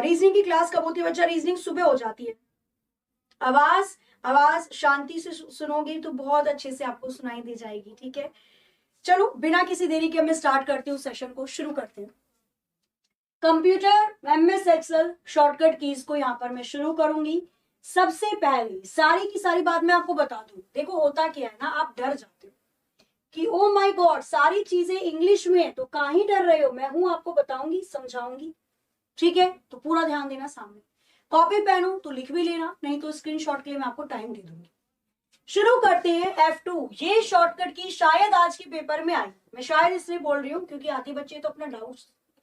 Reasoning की class कब होती है बच्चा? रीजनिंग सुबह हो जाती है। आवाज आवाज शांति से सुनोगे तो बहुत अच्छे से आपको सुनाई दी जाएगी, ठीक है। चलो बिना किसी देरी के मैं स्टार्ट करती हूँ, सेशन को शुरू करते हैं। Computer MS Excel shortcut keys को यहाँ पर मैं शुरू करूंगी। सबसे पहले सारी की सारी बात मैं आपको बता दूं। देखो होता क्या है ना, आप डर जाते हो कि ओ माय गॉड सारी चीजें इंग्लिश में है, तो कहीं डर रहे हो, मैं हूं, आपको बताऊंगी, समझाऊंगी, ठीक है। तो पूरा ध्यान देना, सामने कॉपी पेन हो तो लिख भी लेना, नहीं तो स्क्रीनशॉट के लिए मैं आपको टाइम दे दूंगी। शुरू करते हैं F2। ये शॉर्टकट की शायद आज के पेपर में आई, मैं शायद इसलिए बोल रही हूँ क्योंकि आधे बच्चे तो अपना डाउट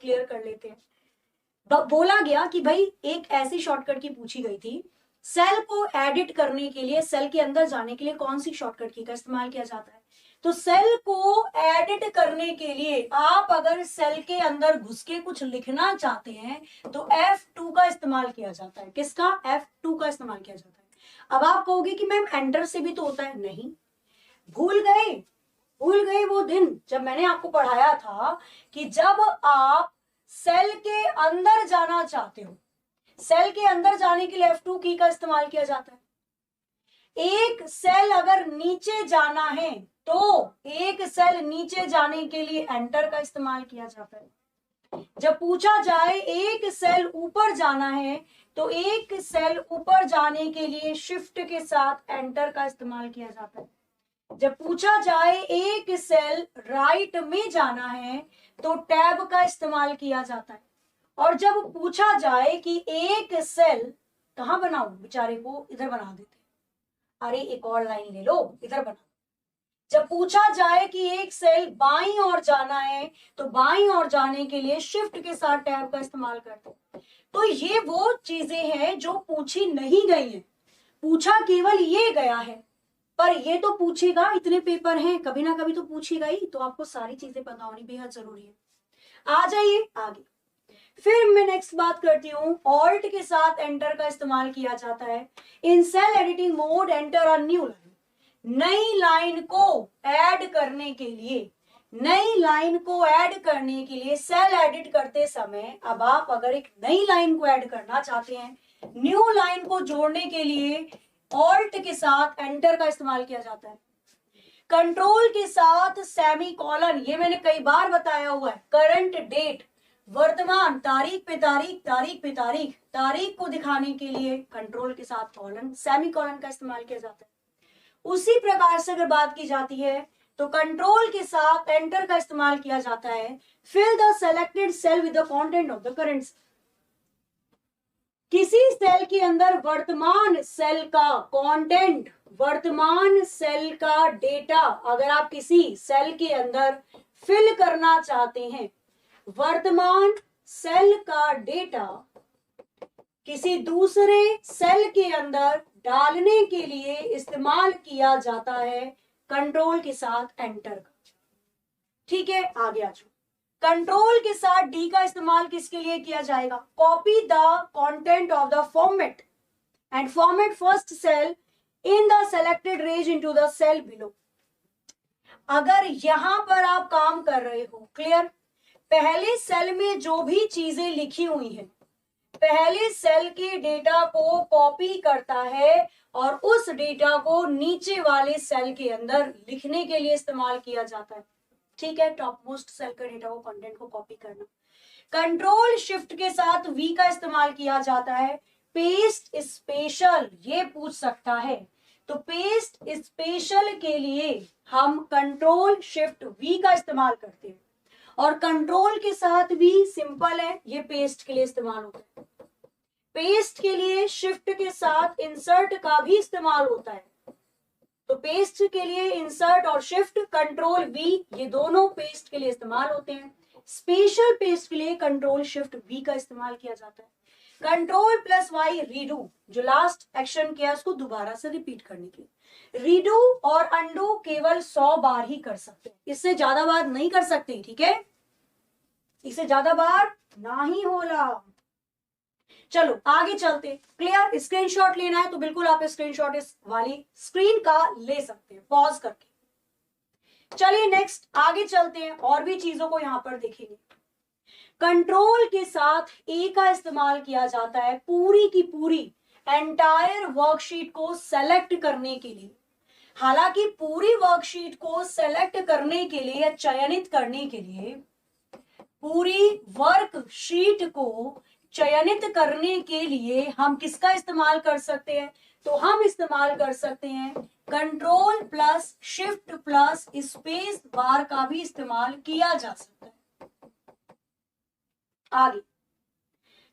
क्लियर कर लेते हैं। बोला गया कि भाई एक ऐसी शॉर्टकट की पूछी गई थी, सेल को एडिट करने के लिए, सेल के अंदर जाने के लिए कौन सी शॉर्टकट की का इस्तेमाल किया जाता है। तो सेल को एडिट करने के लिए आप अगर सेल के अंदर घुस के कुछ लिखना चाहते हैं तो F2 का इस्तेमाल किया जाता है। किसका? F2 का इस्तेमाल किया जाता है। अब आप कहोगे कि मैम एंटर से भी तो होता है। नहीं, भूल गए वो दिन जब मैंने आपको पढ़ाया था कि जब आप सेल के अंदर जाना चाहते हो, सेल के अंदर जाने के लिए F2 की का इस्तेमाल किया जाता है। एक सेल अगर नीचे जाना है तो एक सेल नीचे जाने के लिए एंटर का इस्तेमाल किया जाता है। जब पूछा जाए एक सेल ऊपर जाना है तो एक सेल ऊपर जाने के लिए शिफ्ट के साथ एंटर का इस्तेमाल किया जाता है। जब पूछा जाए एक सेल राइट में जाना है तो टैब का इस्तेमाल किया जाता है। और जब पूछा जाए कि एक सेल कहां बनाऊं, बेचारे को इधर बना देते, अरे एक और लाइन ले लो, इधर बना। जब पूछा जाए कि एक सेल बाईं ओर जाना है तो बाईं ओर जाने के लिए शिफ्ट के साथ टैब का इस्तेमाल करते हैं। तो ये वो चीजें हैं जो पूछी नहीं गई हैं, पूछा केवल ये गया है, पर ये तो पूछेगा, इतने पेपर हैं, कभी ना कभी तो पूछेगा ही, तो आपको सारी चीजें पता होनी बेहद जरूरी है। आ जाइए आगे। फिर मैं नेक्स्ट बात करती हूँ, ऑल्ट के साथ एंटर का इस्तेमाल किया जाता है। In cell editing mode enter a new line. नई लाइन को ऐड करने के लिए, नई लाइन को ऐड करने के लिए सेल एडिट करते समय अब आप अगर एक नई लाइन को ऐड करना चाहते हैं, न्यू लाइन को जोड़ने के लिए ऑल्ट के साथ एंटर का इस्तेमाल किया जाता है। कंट्रोल के साथ सेमी कॉलन, ये मैंने कई बार बताया हुआ है। करंट डेट, वर्तमान तारीख पे तारीख, तारीख पे तारीख, तारीख को दिखाने के लिए कंट्रोल के साथ कॉलन, सेमी कॉलन का इस्तेमाल किया जाता है। उसी प्रकार से अगर बात की जाती है तो कंट्रोल के साथ एंटर का इस्तेमाल किया जाता है। Fill the selected cell with the content of the current. किसी सेल के अंदर वर्तमान सेल का कंटेंट, वर्तमान सेल का डेटा अगर आप किसी सेल के अंदर फिल करना चाहते हैं, वर्तमान सेल का डेटा किसी दूसरे सेल के अंदर डालने के लिए इस्तेमाल किया जाता है कंट्रोल के साथ एंटर का, ठीक है। आगे आ जाओ। कंट्रोल के साथ डी का इस्तेमाल किसके लिए किया जाएगा? Copy the content of the format and format first cell in the selected range into the cell below. अगर यहां पर आप काम कर रहे हो, क्लियर, पहले सेल में जो भी चीजें लिखी हुई हैं, पहले सेल के डेटा को कॉपी करता है और उस डेटा को नीचे वाले सेल के अंदर लिखने के लिए इस्तेमाल किया जाता है, ठीक है। टॉप मोस्ट सेल का डेटा को, कंटेंट को कॉपी करना। कंट्रोल शिफ्ट के साथ वी का इस्तेमाल किया जाता है। पेस्ट स्पेशल, ये पूछ सकता है, तो पेस्ट स्पेशल के लिए हम कंट्रोल शिफ्ट वी का इस्तेमाल करते हैं। और कंट्रोल के साथ भी सिंपल है, ये पेस्ट के लिए इस्तेमाल होता है। पेस्ट के लिए शिफ्ट के साथ इंसर्ट का भी इस्तेमाल होता है। तो पेस्ट के लिए इंसर्ट और शिफ्ट, कंट्रोल वी, ये दोनों पेस्ट के लिए इस्तेमाल होते हैं। स्पेशल पेस्ट के लिए कंट्रोल शिफ्ट वी का इस्तेमाल किया जाता है। कंट्रोल प्लस वाई रीडू, जो लास्ट एक्शन किया उसको दोबारा से रिपीट करने के लिए। रीडू और अंडू केवल 100 बार ही कर सकते हैं, इससे ज्यादा बार नहीं कर सकते, ठीक है, इससे ज्यादा बार ना ही होला। चलो आगे चलते। क्लियर? स्क्रीनशॉट लेना है तो बिल्कुल आप स्क्रीनशॉट इस वाली स्क्रीन का ले सकते हैं पॉज करके। चलिए नेक्स्ट आगे चलते हैं और भी चीजों को यहां पर देखेंगे। कंट्रोल के साथ ए का इस्तेमाल किया जाता है पूरी की पूरी एंटायर वर्कशीट को सेलेक्ट करने के लिए। हालांकि पूरी वर्कशीट को सेलेक्ट करने के लिए या चयनित करने के लिए, पूरी वर्कशीट को चयनित करने के लिए हम किसका इस्तेमाल कर सकते हैं? तो हम इस्तेमाल कर सकते हैं control plus shift plus space bar का भी इस्तेमाल किया जा सकता है। आगे,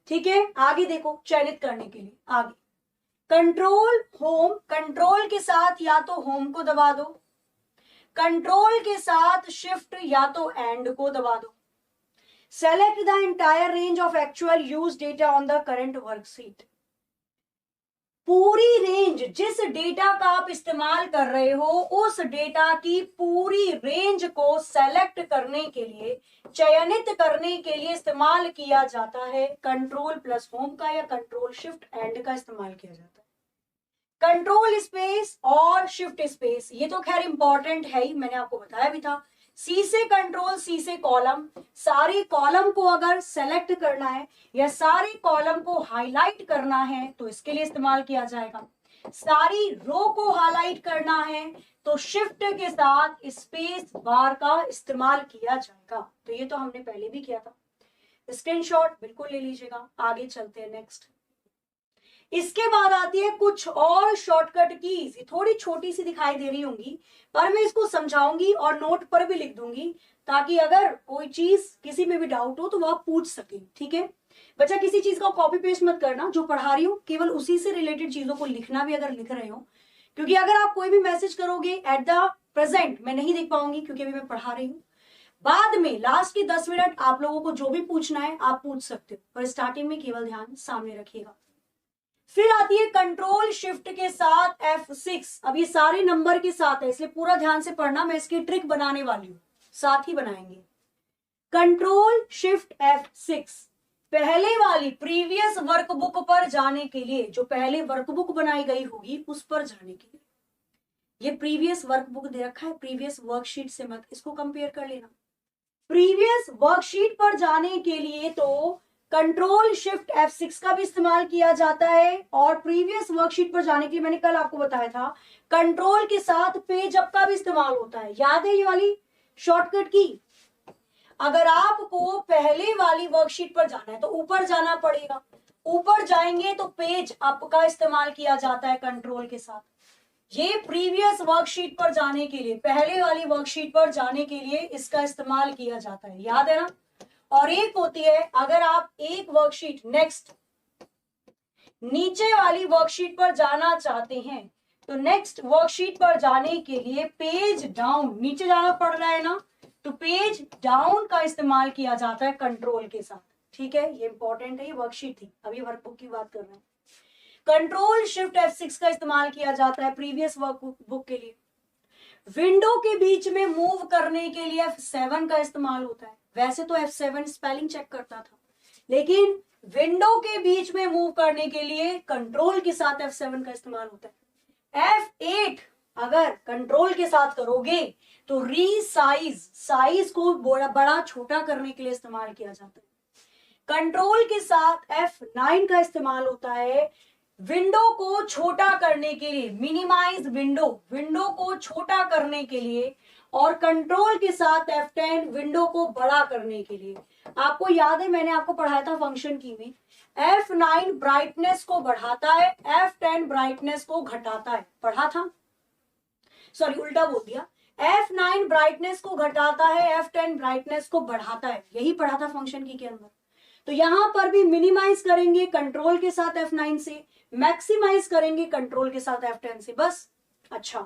ठीक है, आगे देखो, चयनित करने के लिए आगे कंट्रोल होम, कंट्रोल के साथ या तो होम को दबा दो, कंट्रोल के साथ शिफ्ट या तो एंड को दबा दो। Select the entire range of actual use data on the current worksheet. पूरी रेंज, जिस डेटा का आप इस्तेमाल कर रहे हो उस डेटा की पूरी रेंज को सेलेक्ट करने के लिए, चयनित करने के लिए इस्तेमाल किया जाता है कंट्रोल प्लस होम का या कंट्रोल शिफ्ट एंड का इस्तेमाल किया जाता है। कंट्रोल स्पेस और शिफ्ट स्पेस ये तो खैर इंपॉर्टेंट है ही, मैंने आपको बताया भी था। सी से कंट्रोल, सी से कॉलम, सारे कॉलम को अगर सेलेक्ट करना है या सारे कॉलम को हाईलाइट करना है तो इसके लिए इस्तेमाल किया जाएगा। सारी रो को हाईलाइट करना है तो शिफ्ट के साथ स्पेस बार का इस्तेमाल किया जाएगा। तो ये तो हमने पहले भी किया था, स्क्रीनशॉट बिल्कुल ले लीजिएगा। आगे चलते हैं नेक्स्ट। इसके बाद आती है कुछ और शॉर्टकट कीज, थोड़ी छोटी सी दिखाई दे रही होंगी पर मैं इसको समझाऊंगी और नोट पर भी लिख दूंगी ताकि अगर कोई चीज किसी में भी डाउट हो तो वो आप पूछ सके। ठीक है बच्चा, किसी चीज का कॉपी पेस्ट मत करना, जो पढ़ा रही हूँ केवल उसी से रिलेटेड चीजों को लिखना भी अगर लिख रहे हो, क्योंकि अगर आप कोई भी मैसेज करोगे एट द प्रेजेंट मैं नहीं देख पाऊंगी क्योंकि अभी मैं पढ़ा रही हूँ। बाद में लास्ट के 10 मिनट आप लोगों को जो भी पूछना है आप पूछ सकते हो, पर स्टार्टिंग में केवल ध्यान सामने रखिएगा। फिर आती है कंट्रोल शिफ्ट के साथ F6। अब ये सारे नंबर के साथ है इसलिए पूरा ध्यान से पढ़ना, मैं इसकी ट्रिक बनाने वाली हूं, साथ ही बनाएंगे। कंट्रोल शिफ्ट F6 पहले वाली प्रीवियस वर्कबुक पर जाने के लिए, जो पहले वर्कबुक बनाई गई होगी उस पर जाने के लिए। ये प्रीवियस वर्कबुक दे रखा है, प्रीवियस वर्कशीट से मत इसको कंपेयर कर लेना। प्रीवियस वर्कशीट पर जाने के लिए तो कंट्रोल शिफ्ट F6 का भी इस्तेमाल किया जाता है और प्रीवियस वर्कशीट पर जाने के लिए मैंने कल आपको बताया था कंट्रोल के साथ पेज अप का भी इस्तेमाल होता है। याद है ये वाली शॉर्टकट की? अगर आपको पहले वाली वर्कशीट पर जाना है तो ऊपर जाना पड़ेगा, ऊपर जाएंगे तो पेज अप का इस्तेमाल किया जाता है कंट्रोल के साथ। ये प्रीवियस वर्कशीट पर जाने के लिए, पहले वाली वर्कशीट पर जाने के लिए इसका इस्तेमाल किया जाता है, याद है ना। और एक होती है अगर आप एक वर्कशीट नेक्स्ट नीचे वाली वर्कशीट पर जाना चाहते हैं तो नेक्स्ट वर्कशीट पर जाने के लिए पेज डाउन, नीचे जाना पड़ रहा है ना, तो पेज डाउन का इस्तेमाल किया जाता है कंट्रोल के साथ। ठीक है, ये इंपॉर्टेंट है, ये वर्कशीट थी, अभी वर्कबुक की बात कर रहे हैं। कंट्रोल शिफ्ट F6 का इस्तेमाल किया जाता है प्रीवियस वर्कबुक के लिए। विंडो के बीच में मूव करने के लिए F7 का इस्तेमाल होता है। वैसे तो F7 स्पेलिंग चेक करता था, लेकिन विंडो के बीच में मूव करने के लिए कंट्रोल के साथ F7 का इस्तेमाल होता है। F8 अगर कंट्रोल के साथ करोगे तो रीसाइज, साइज को बड़ा छोटा करने के लिए इस्तेमाल किया जाता है। कंट्रोल के साथ F9 का इस्तेमाल होता है विंडो को छोटा करने के लिए, मिनिमाइज विंडो, विंडो को छोटा करने के लिए, और कंट्रोल के साथ F10 विंडो को बड़ा करने के लिए। आपको याद है मैंने आपको पढ़ाया था फंक्शन की में, F9 ब्राइटनेस को बढ़ाता है, F10 ब्राइटनेस को घटाता है, पढ़ा था, सॉरी उल्टा बोल दिया, F9 ब्राइटनेस को घटाता है, F10 ब्राइटनेस को बढ़ाता है, यही पढ़ा था फंक्शन की के अंदर। तो यहां पर भी मिनिमाइज करेंगे कंट्रोल के साथ F9 से, मैक्सिमाइज करेंगे कंट्रोल के साथ F10 से, बस। अच्छा,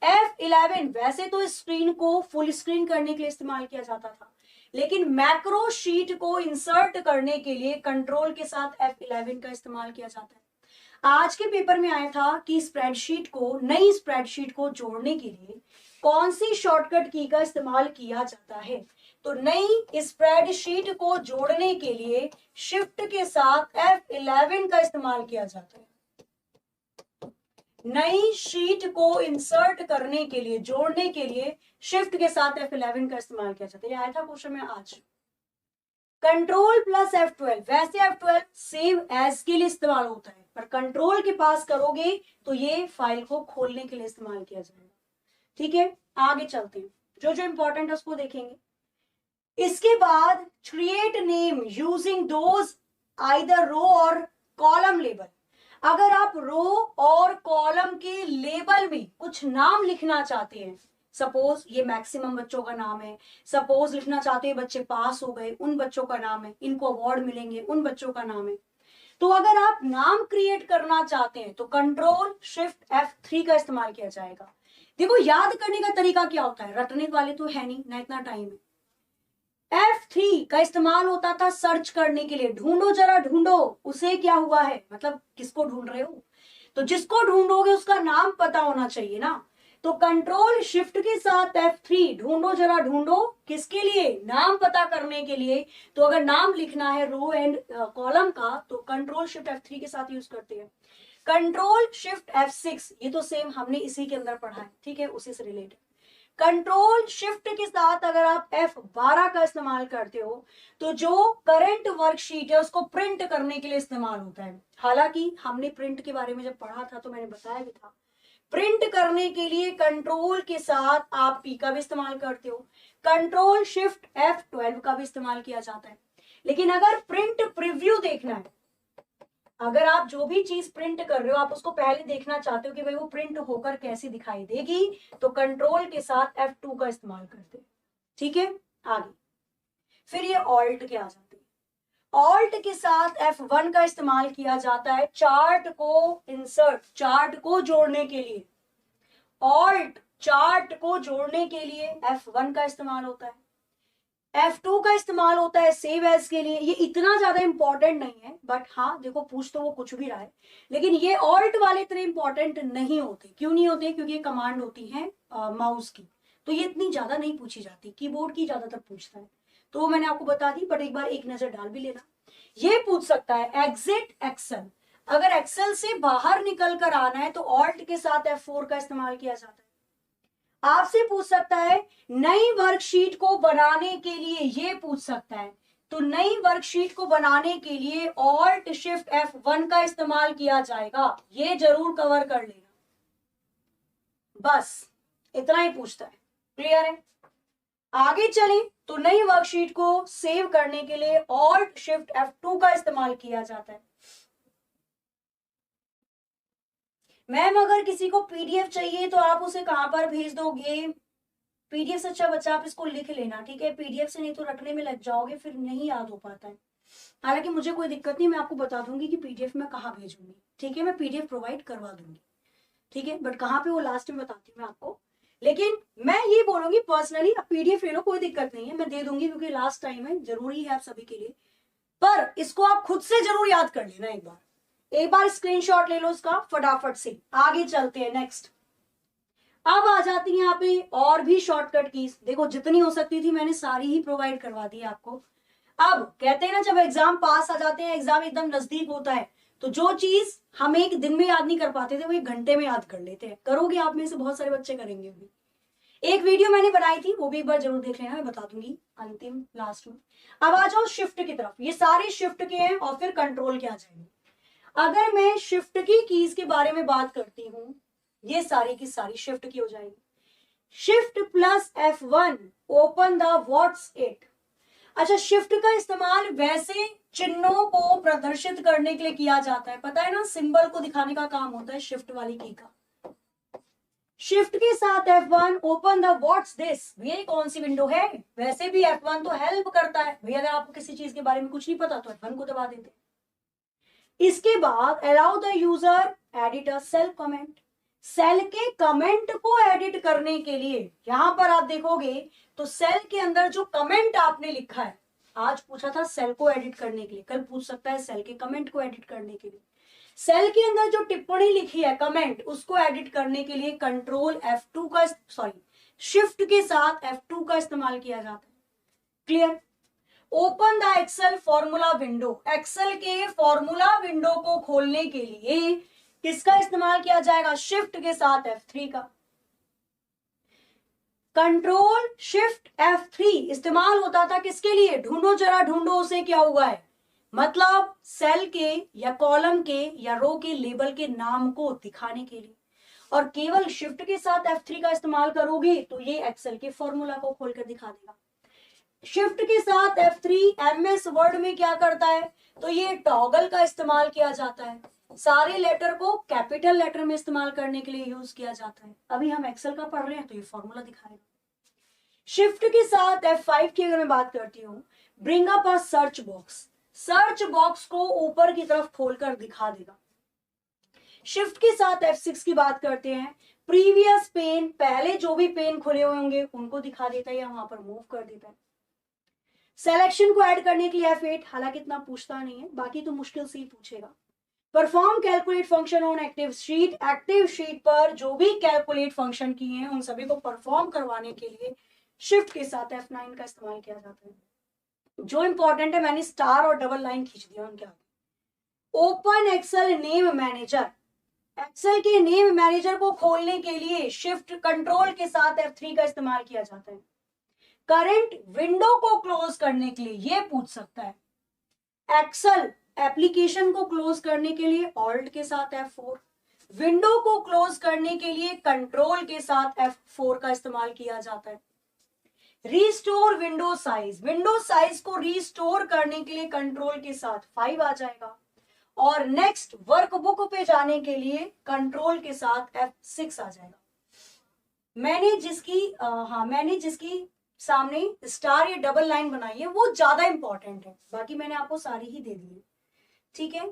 F11 वैसे तो स्क्रीन को फुल स्क्रीन करने के लिए इस्तेमाल किया जाता था, लेकिन मैक्रो शीट को इंसर्ट करने के लिए कंट्रोल के साथ F11 का इस्तेमाल किया जाता है। आज के पेपर में आया था कि स्प्रेडशीट को, नई स्प्रेडशीट को जोड़ने के लिए कौन सी शॉर्टकट की का इस्तेमाल किया जाता है। तो नई स्प्रेडशीट को जोड़ने के लिए शिफ्ट के साथ F11 का इस्तेमाल किया जाता है। नई शीट को इंसर्ट करने के लिए, जोड़ने के लिए शिफ्ट के साथ F11 का इस्तेमाल किया जाता है। ये आया था क्वेश्चन में आज। कंट्रोल प्लस F12, वैसे F12 सेव एज के लिए इस्तेमाल होता है, पर कंट्रोल के पास करोगे तो ये फाइल को खोलने के लिए इस्तेमाल किया जाएगा। ठीक है, आगे चलते हैं, जो जो इंपॉर्टेंट है उसको देखेंगे। इसके बाद create name using those either row और कॉलम लेबल। अगर आप रो और कॉलम के लेबल में कुछ नाम लिखना चाहते हैं, सपोज ये मैक्सिमम बच्चों का नाम है, सपोज लिखना चाहते हैं बच्चे पास हो गए उन बच्चों का नाम है, इनको अवार्ड मिलेंगे उन बच्चों का नाम है, तो अगर आप नाम क्रिएट करना चाहते हैं तो कंट्रोल शिफ्ट F3 का इस्तेमाल किया जाएगा। देखो याद करने का तरीका क्या होता है, रटने वाले तो है नहीं ना, इतना टाइम है। F3 का इस्तेमाल होता था सर्च करने के लिए, ढूंढो जरा ढूंढो उसे क्या हुआ है, मतलब किसको ढूंढ रहे हो, तो जिसको ढूंढोगे उसका नाम पता होना चाहिए ना। तो कंट्रोल शिफ्ट के साथ F3 ढूंढो जरा ढूंढो, किसके लिए, नाम पता करने के लिए। तो अगर नाम लिखना है रो एंड कॉलम का तो कंट्रोल शिफ्ट F3 के साथ यूज करते हैं। कंट्रोल शिफ्ट F6 ये तो सेम हमने इसी के अंदर पढ़ा है, ठीक है, उसी से रिलेटेड। कंट्रोल शिफ्ट के साथ अगर आप F12 का इस्तेमाल करते हो तो जो करंट वर्कशीट है उसको प्रिंट करने के लिए इस्तेमाल होता है। हालांकि हमने प्रिंट के बारे में जब पढ़ा था तो मैंने बताया भी था, प्रिंट करने के लिए कंट्रोल के साथ आप P का भी इस्तेमाल करते हो, कंट्रोल शिफ्ट F12 का भी इस्तेमाल किया जाता है। लेकिन अगर प्रिंट प्रीव्यू देखना है, अगर आप जो भी चीज प्रिंट कर रहे हो आप उसको पहले देखना चाहते हो कि भाई वो प्रिंट होकर कैसी दिखाई देगी, तो कंट्रोल के साथ F2 का इस्तेमाल करते हैं। ठीक है, आगे फिर ये ऑल्ट के आ जाते हैं। ऑल्ट के साथ F1 का इस्तेमाल किया जाता है चार्ट को इंसर्ट, चार्ट को जोड़ने के लिए। ऑल्ट चार्ट को जोड़ने के लिए F1 का इस्तेमाल होता है। F2 का इस्तेमाल होता है सेव एज के लिए। ये इतना ज्यादा इंपॉर्टेंट नहीं है, बट हाँ देखो पूछ तो वो कुछ भी रहा है, लेकिन ये ऑल्ट वाले इतने इंपॉर्टेंट नहीं होते। क्यों नहीं होते, क्योंकि ये कमांड होती है माउस की, तो ये इतनी ज्यादा नहीं पूछी जाती, कीबोर्ड की ज्यादातर पूछता है, तो वो मैंने आपको बता दी, बट एक बार एक नजर डाल भी लेना। ये पूछ सकता है एग्जिट एक्सेल, अगर एक्सेल से बाहर निकल कर आना है तो ऑल्ट के साथ F4 का इस्तेमाल किया जाता है। आपसे पूछ सकता है नई वर्कशीट को बनाने के लिए, ये पूछ सकता है, तो नई वर्कशीट को बनाने के लिए ऑल्ट शिफ्ट F1 का इस्तेमाल किया जाएगा, ये जरूर कवर कर लेना, बस इतना ही पूछता है। क्लियर है, आगे चलें तो नई वर्कशीट को सेव करने के लिए ऑल्ट शिफ्ट F2 का इस्तेमाल किया जाता है। मैम अगर किसी को पीडीएफ चाहिए तो आप उसे कहां पर भेज दोगे, पीडीएफ से अच्छा बच्चा आप इसको लिख लेना, ठीक है, पीडीएफ से नहीं तो रटने में लग जाओगे, फिर नहीं याद हो पाता है। हालांकि मुझे कोई दिक्कत नहीं, मैं आपको बता दूंगी कि पीडीएफ में कहाँ भेजूंगी, ठीक है, मैं पीडीएफ प्रोवाइड करवा दूंगी, ठीक है, बट कहाँ पे वो लास्ट में बताती हूँ मैं आपको। लेकिन मैं ये बोलूंगी पर्सनली आप पीडीएफ ले लो, कोई दिक्कत नहीं है, मैं दे दूंगी क्योंकि लास्ट टाइम है, जरूरी है आप सभी के लिए, पर इसको आप खुद से जरूर याद कर लेना, एक बार स्क्रीनशॉट ले लो उसका फटाफट से। आगे चलते हैं, नेक्स्ट अब आ जाती है यहाँ पे और भी शॉर्टकट कीज। देखो जितनी हो सकती थी मैंने सारी ही प्रोवाइड करवा दी आपको। अब कहते हैं ना जब एग्जाम पास आ जाते हैं, एग्जाम एकदम नजदीक होता है, तो जो चीज हम एक दिन में याद नहीं कर पाते थे वो एक घंटे में याद कर लेते हैं। करोगे आप में से बहुत सारे बच्चे करेंगे भी। एक वीडियो मैंने बनाई थी वो भी एक बार जरूर देख लेना, मैं बता दूंगी अंतिम लास्ट में। अब आ जाओ शिफ्ट की तरफ, ये सारे शिफ्ट के हैं और फिर कंट्रोल के आ जाएंगे। अगर मैं शिफ्ट की कीज के बारे में बात करती हूं, ये सारी की सारी शिफ्ट की हो जाएगी। Shift plus F1 open the what's it. अच्छा, शिफ्ट का इस्तेमाल वैसे चिन्हों को प्रदर्शित करने के लिए किया जाता है, पता है ना, सिंबल को दिखाने का काम होता है शिफ्ट वाली की का। शिफ्ट के साथ F1 open the what's this, ये कौन सी विंडो है, वैसे भी F1 तो हेल्प करता है भैया, अगर आपको किसी चीज के बारे में कुछ नहीं पता तो F1 को दबा देते। इसके बाद allow the user edit a cell comment, cell के कमेंट को एडिट करने के लिए यहां पर आप देखोगे तो सेल के अंदर जो कमेंट आपने लिखा है, आज पूछा था सेल को एडिट करने के लिए, कल पूछ सकता है सेल के कमेंट को एडिट करने के लिए। सेल के अंदर जो टिप्पणी लिखी है कमेंट, उसको एडिट करने के लिए कंट्रोल F2 का शिफ्ट के साथ F2 का इस्तेमाल किया जाता है। Clear. Open the Excel formula window, Excel के फॉर्मूला विंडो को खोलने के लिए किसका इस्तेमाल किया जाएगा, शिफ्ट के साथ F3 का। कंट्रोल शिफ्ट F3 इस्तेमाल होता था किसके लिए? ढूंढो जरा ढूंढो उसे क्या हुआ है, मतलब सेल के या कॉलम के या रो के लेबल के नाम को दिखाने के लिए। और केवल शिफ्ट के साथ F3 का इस्तेमाल करोगे तो ये एक्सेल के फॉर्मूला को खोलकर दिखा देगा। शिफ्ट के साथ F3 MS वर्ड में क्या करता है, तो ये टॉगल का इस्तेमाल किया जाता है, सारे लेटर को कैपिटल लेटर में इस्तेमाल करने के लिए यूज किया जाता है। अभी हम एक्सेल का पढ़ रहे हैं तो ये फॉर्मूला दिखाएगा। शिफ्ट के साथ F5 की अगर मैं बात करती हूँ, ब्रिंग अप अ सर्च बॉक्स, सर्च बॉक्स को ऊपर की तरफ खोलकर दिखा देगा। शिफ्ट के साथ F6 की बात करते हैं, प्रीवियस पेन, पहले जो भी पेन खुले हुए होंगे उनको दिखा देता है या वहां पर मूव कर देता है। सिलेक्शन को ऐड करने के लिए F8, हालांकि इतना पूछता नहीं है, बाकी तो मुश्किल से ही पूछेगा। Perform calculate function on active sheet, active sheet पर जो भी कैलकुलेट फंक्शन किए हैं उन सभी को परफॉर्म करवाने के लिए शिफ्ट के साथ F9 का इस्तेमाल किया जाता है। जो इंपॉर्टेंट है मैंने स्टार और डबल लाइन खींच दिया उनके आगे। Open Excel name manager, Excel के नेम मैनेजर को खोलने के लिए शिफ्ट कंट्रोल के साथ F3 का इस्तेमाल किया जाता है। करंट विंडो को क्लोज करने के लिए ये पूछ सकता है। एक्सेल एप्लीकेशन को क्लोज करने के लिए ऑल्ट के साथ F4, विंडो को क्लोज करने के लिए कंट्रोल के साथ F4 का इस्तेमाल किया जाता है। Restore window size, window size को रीस्टोर करने के लिए कंट्रोल के साथ 5 आ जाएगा। और नेक्स्ट वर्कबुक पे जाने के लिए कंट्रोल के साथ F6 आ जाएगा। मैंने जिसकी सामने स्टार या डबल लाइन बनाई है वो ज्यादा इंपॉर्टेंट है, बाकी मैंने आपको सारी ही दे दी है। ठीक है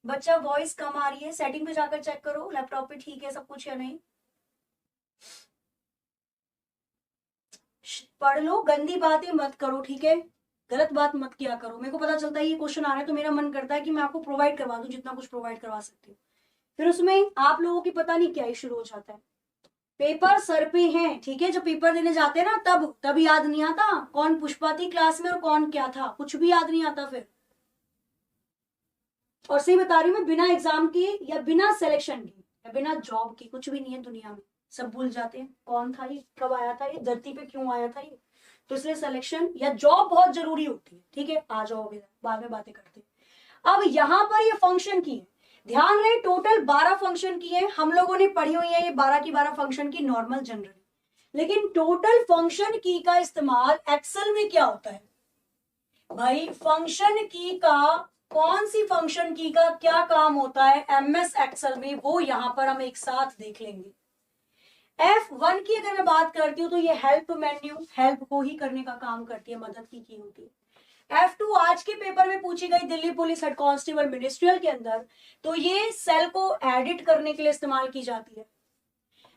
बच्चा, वॉइस कम आ रही है, सेटिंग पे जाकर चेक करो लैपटॉप पे ठीक है सब कुछ या नहीं। पढ़ लो, गंदी बातें मत करो, ठीक है, गलत बात मत किया करो। मेरे को पता चलता है ये क्वेश्चन आ रहा है तो मेरा मन करता है कि मैं आपको प्रोवाइड करवा दूं जितना कुछ प्रोवाइड करवा सकती हूँ, फिर उसमें आप लोगों की पता नहीं क्या ही शुरू हो जाता है। पेपर सर पे है, ठीक है, जब पेपर देने जाते हैं ना तब याद नहीं आता कौन पुष्पा थी क्लास में और कौन क्या था, कुछ भी याद नहीं आता फिर। और सही बता रही हूँ मैं, बिना एग्जाम के या बिना सिलेक्शन के या बिना जॉब के कुछ भी नहीं है दुनिया में, सब भूल जाते हैं कौन था ये, कब आया था ये, धरती पे क्यों आया था ये। तो इसलिए सिलेक्शन या जॉब बहुत जरूरी होती है। ठीक है आ जाओगे बाद में बातें करते हैं। अब यहां पर ये फंक्शन की है, ध्यान रहे टोटल 12 फंक्शन की है, हम लोगों ने पढ़ी हुई है ये 12 की 12 फंक्शन की नॉर्मल जनरल, लेकिन टोटल फंक्शन की का इस्तेमाल एक्सेल में क्या होता है भाई, फंक्शन की का कौन सी फंक्शन की का क्या काम होता है MS एक्सेल में, वो यहां पर हम एक साथ देख लेंगे। F1 की अगर मैं बात करती हूँ तो ये हेल्प मेन्यू, हेल्प को ही करने का काम करती है, मदद की होती है। F2 आज के पेपर में पूछी गई Delhi police head constable ministerial के अंदर, तो ये सेल को एडिट करने के लिए इस्तेमाल की जाती है।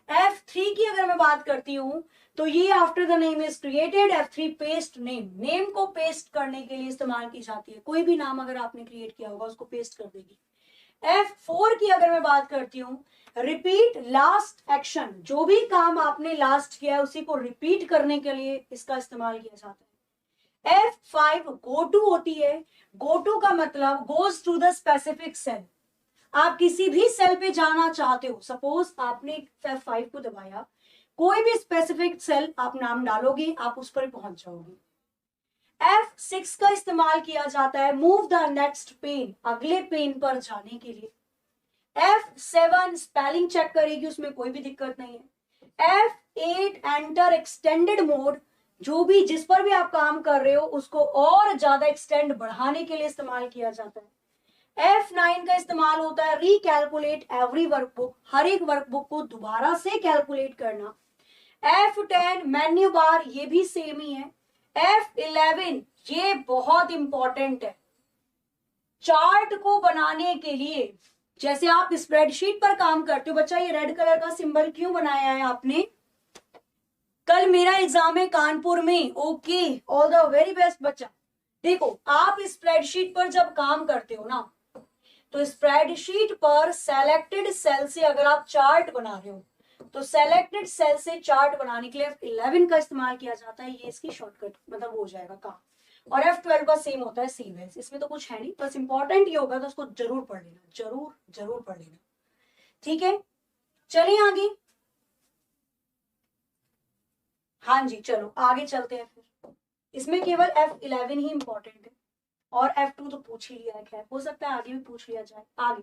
F3 की अगर मैं बात करती हूँ तो ये after the name is created, F3 paste name, name को पेस्ट करने के लिए इस्तेमाल की जाती है, कोई भी नाम अगर आपने क्रिएट किया होगा उसको पेस्ट कर देगी। F4 की अगर मैं बात करती हूँ, रिपीट लास्ट एक्शन, जो भी काम आपने लास्ट किया है उसी को रिपीट करने के लिए इसका इस्तेमाल किया जाता है। F5 गो टू होती है, गो टू का मतलब goes to the specific cell, आप किसी भी सेल पे जाना चाहते हो, सपोज आपने F5 को दबाया, कोई भी स्पेसिफिक सेल आप नाम डालोगे आप उस पर पहुंच जाओगे। F6 का इस्तेमाल किया जाता है मूव द नेक्स्ट पेन, अगले पेन पर जाने के लिए। F7 स्पेलिंग चेक करेगी, उसमें कोई भी दिक्कत नहीं है। F8 एंटर एक्सटेंडेड मोड, जो भी जिस पर भी आप काम कर रहे हो उसको और ज्यादा एक्सटेंड बढ़ाने के लिए इस्तेमाल किया जाता है। F9 का इस्तेमाल होता है रिकैलकुलेट एवरी वर्कबुक, हर एक वर्कबुक को दोबारा से कैलकुलेट करना। F10 मेन्यू बार, ये भी सेम ही है। F11 ये बहुत इंपॉर्टेंट है, चार्ट को बनाने के लिए, जैसे आप स्प्रेडशीट पर काम करते हो, बच्चा ये रेड कलर का सिंबल क्यों बनाया है आपने, कल मेरा एग्जाम है कानपुर में, okay all the very best बच्चा। देखो आप स्प्रेडशीट पर जब काम करते हो ना, तो स्प्रेडशीट पर सेलेक्टेड सेल से अगर आप चार्ट बना रहे हो तो सेलेक्टेड सेल से चार्ट बनाने के लिए F11 का इस्तेमाल किया जाता है, ये इसकी शॉर्टकट मतलब हो जाएगा काम। और F12 का सेम होता है सेम है, इसमें तो कुछ है नहीं, बस इंपॉर्टेंट ये होगा तो उसको जरूर पढ़ लेना, जरूर पढ़ लेना। ठीक है चलिए आगे। हाँ जी, चलो आगे चलते हैं फिर। इसमें केवल F11 ही इंपॉर्टेंट है और F2 तो पूछ ही लिया है, खैर हो सकता है आगे भी पूछ लिया जाए। आगे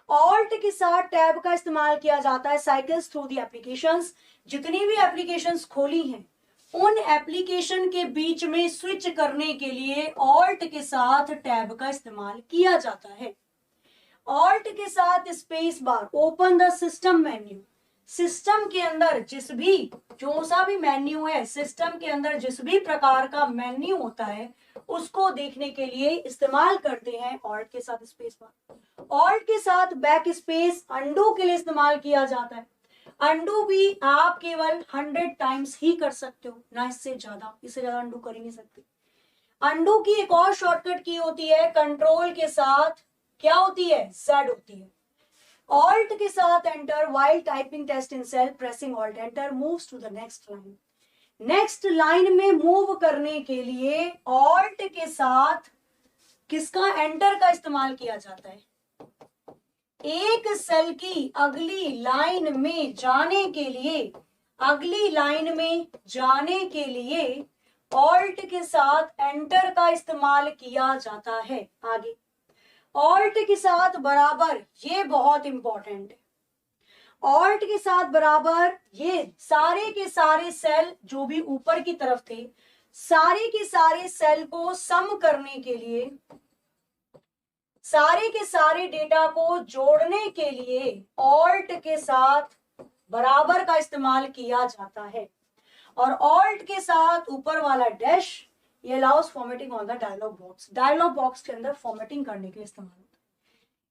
ऑल्ट के साथ टैब का इस्तेमाल किया जाता है साइकिल्स थ्रू दी एप्लीकेशंस। जितनी भी एप्लीकेशंस खोली हैं उन एप्लीकेशन के बीच में स्विच करने के लिए ऑल्ट के साथ टैब का इस्तेमाल किया जाता है। ऑल्ट के साथ space bar open the system menu. System के अंदर जो सा भी मेन्यू है, सिस्टम के अंदर जिस भी प्रकार का मेन्यू होता है उसको देखने के लिए इस्तेमाल करते हैं ऑल्ट के साथ स्पेस बार। ऑल्ट के साथ बैक स्पेस अंडू के लिए इस्तेमाल किया जाता है। अंडू भी आप केवल 100 टाइम्स ही कर सकते हो, ना इससे ज्यादा अंडू कर ही नहीं सकते। अंडू की एक और शॉर्टकट की होती है कंट्रोल के साथ, क्या होती है, Z होती है। ऑल्ट के साथ enter while typing text in cell, pressing alt enter moves to the next line. Next line में मूव करने के लिए ऑल्ट के साथ किसका, एंटर का इस्तेमाल किया जाता है। एक सेल की अगली लाइन में जाने के लिए ऑल्ट के साथ एंटर का इस्तेमाल किया जाता है। आगे ऑल्ट के साथ बराबर, ये बहुत इंपॉर्टेंट है, ऑल्ट के साथ बराबर ये सारे के सारे सेल जो भी ऊपर की तरफ थे, सारे के सारे सेल को सम करने के लिए, सारे के सारे डेटा को जोड़ने के लिए ऑल्ट के साथ बराबर का इस्तेमाल किया जाता है। और ऑल्ट के साथ ऊपर वाला डैश, ये allows formatting on the dialog box. Dialog box के अंदर फॉर्मेटिंग करने के लिए इस्तेमाल होता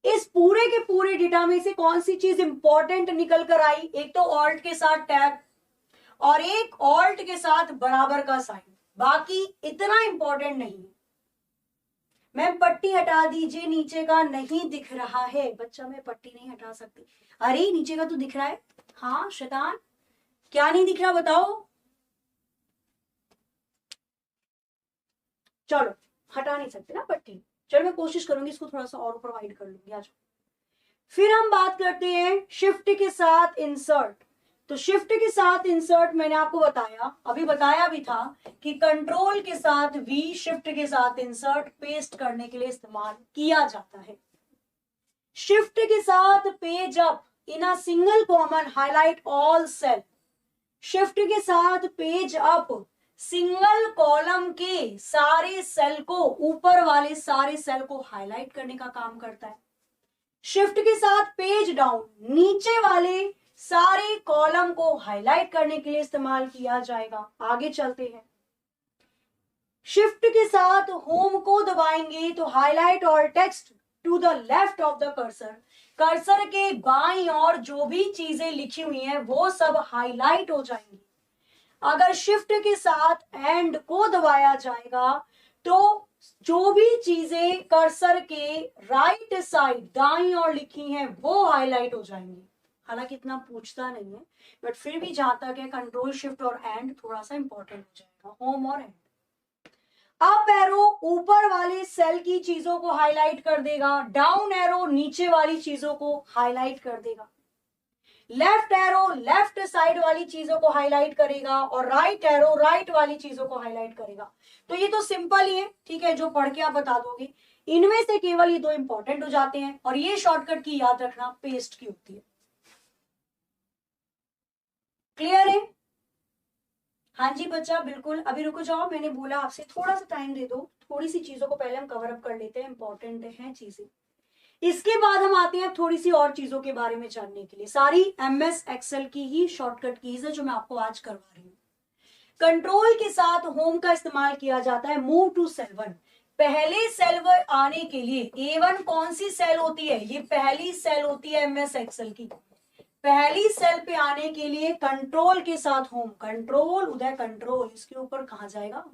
है। इस पूरे के पूरे डेटा में से कौन सी चीज इंपॉर्टेंट निकल कर आई, एक तो ऑल्ट के साथ टैब और एक ऑल्ट के साथ बराबर का साइन, बाकी इतना इंपॉर्टेंट नहीं है। मैम पट्टी हटा दीजिए, नीचे का नहीं दिख रहा है। बच्चा मैं पट्टी नहीं हटा सकती। अरे नीचे का तो दिख रहा है। हाँ शैतान, क्या नहीं दिख रहा बताओ। चलो हटा नहीं सकते ना पट्टी, चलो मैं कोशिश करूंगी इसको थोड़ा सा और प्रोवाइड कर लूंगी। आज फिर हम बात करते हैं शिफ्ट के साथ इंसर्ट। तो शिफ्ट के साथ इंसर्ट मैंने आपको बताया भी था कि कंट्रोल के साथ वी, शिफ्ट के साथ इंसर्ट पेस्ट करने के लिए इस्तेमाल किया जाता है। शिफ्ट के साथ page up in a single common highlight all cell. Shift के साथ पेज अप सिंगल कॉलम के सारे सेल को, ऊपर वाले सारे सेल को हाईलाइट करने का काम करता है। शिफ्ट के साथ पेज डाउन नीचे वाले सारे कॉलम को हाईलाइट करने के लिए इस्तेमाल किया जाएगा। आगे चलते हैं। शिफ्ट के साथ होम को दबाएंगे तो highlight all text to the left of the cursor. Cursor के बाईं ओर जो भी चीजें लिखी हुई हैं वो सब हाईलाइट हो जाएंगी। अगर शिफ्ट के साथ एंड को दबाया जाएगा तो जो भी चीजें कर्सर के राइट साइड दाईं ओर लिखी हैं वो हाईलाइट हो जाएंगी। हालांकि इतना पूछता नहीं है, बट फिर भी जहां तक है कंट्रोल शिफ्ट और एंड थोड़ा सा इंपॉर्टेंट हो जाएगा, होम और एंड। अप एरो ऊपर वाले सेल की चीजों को हाईलाइट कर देगा, डाउन एरो नीचे वाली चीजों को हाईलाइट कर देगा। लेफ्ट एरो लेफ्ट साइड वाली चीजों को हाईलाइट करेगा और राइट एरो राइट वाली चीजों को हाईलाइट करेगा। तो ये तो सिंपल ही है, ठीक है, जो पढ़ के आप बता दोगे। इनमें से केवल ये दो इंपॉर्टेंट हो जाते हैं और ये शॉर्टकट की याद रखना पेस्ट की होती है। क्लियर है? हाँ जी बच्चा बिल्कुल, अभी रुको जाओ, मैंने बोला आपसे थोड़ा सा टाइम दे दो, थोड़ी सी चीजों को पहले हम कवर अप कर लेते हैं, इंपॉर्टेंट है चीजें। इसके बाद हम आते हैं थोड़ी सी और चीजों के बारे में जानने के लिए। सारी एमएस एक्सेल की ही शॉर्टकट कीज है जो मैं आपको आज करवा रही हूँ। कंट्रोल के साथ होम का इस्तेमाल किया जाता है मूव टू सेल 1। पहले सेल पर आने के लिए A1 कौन सी सेल होती है, ये पहली सेल होती है एमएस एक्सेल की। पहली सेल पे आने के लिए कंट्रोल के साथ होम, कंट्रोल उदय कंट्रोल, इसके ऊपर कहां जाएगा।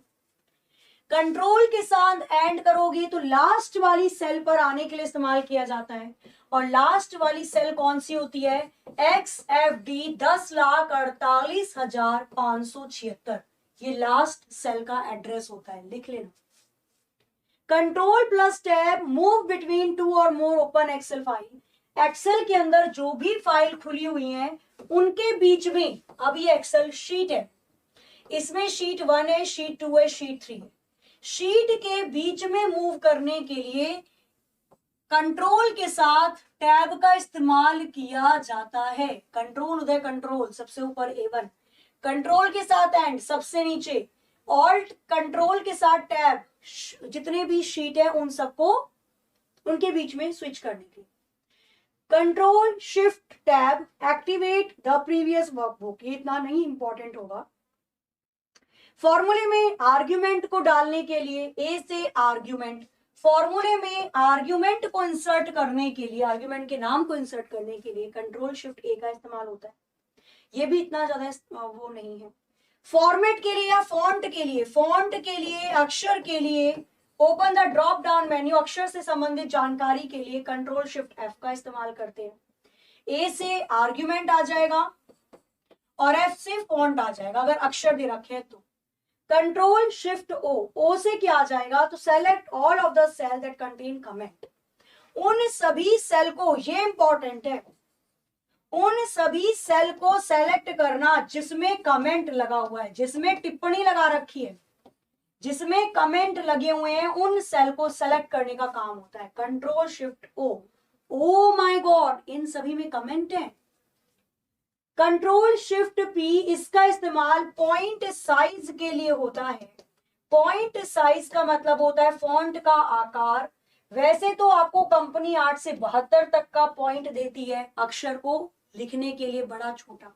कंट्रोल के साथ एंड करोगे तो लास्ट वाली सेल पर आने के लिए इस्तेमाल किया जाता है। और लास्ट वाली सेल कौन सी होती है, XFD 10,48,576। ये लास्ट सेल का एड्रेस होता है, लिख लेना। Control plus tab move between two और more open Excel file. Excel के अंदर जो भी फाइल खुली हुई है उनके बीच में, अब ये एक्सेल शीट है, इसमें शीट 1 है, शीट 2 है, शीट 3 है। शीट के बीच में मूव करने के लिए कंट्रोल के साथ टैब का इस्तेमाल किया जाता है। कंट्रोल उधर, कंट्रोल सबसे ऊपर A1, कंट्रोल के साथ एंड सबसे नीचे, ऑल्ट कंट्रोल के साथ टैब, जितने भी शीट है उन सबको उनके बीच में स्विच करने के लिए। Control shift tab activate the previous workbook, ये इतना नहीं इंपॉर्टेंट होगा। फॉर्मूले में आर्ग्यूमेंट को डालने के लिए ए से आर्ग्यूमेंट, फॉर्मूले में आर्ग्यूमेंट को इंसर्ट करने के लिए, आर्ग्यूमेंट के नाम को इंसर्ट करने के लिए कंट्रोल शिफ्ट ए का इस्तेमाल होता है। ये भी इतना ज्यादा वो नहीं है। फॉर्मेट के लिए या फॉन्ट के लिए, फॉन्ट के लिए, अक्षर के लिए, open the drop down menu, अक्षर से संबंधित जानकारी के लिए कंट्रोल शिफ्ट एफ का इस्तेमाल करते हैं। ए से आर्ग्यूमेंट आ जाएगा और एफ से फॉन्ट आ जाएगा अगर अक्षर दे रखे हैं तो। कंट्रोल शिफ्ट ओ से क्या आ जाएगा, तो select all of the cell that contain comment, उन सभी सेल को, ये इंपॉर्टेंट है, उन सभी सेल को सेलेक्ट करना जिसमें कमेंट लगा हुआ है, जिसमें टिप्पणी लगा रखी है, जिसमें कमेंट लगे हुए हैं, उन सेल को सेलेक्ट करने का काम होता है control shift O my God, इन सभी में कमेंट है। कंट्रोल शिफ्ट पी, इसका इस्तेमाल पॉइंट साइज के लिए होता है। पॉइंट साइज का मतलब होता है फॉन्ट का आकार। वैसे तो आपको कंपनी 8 से 72 तक का पॉइंट देती है अक्षर को लिखने के लिए, बड़ा छोटा,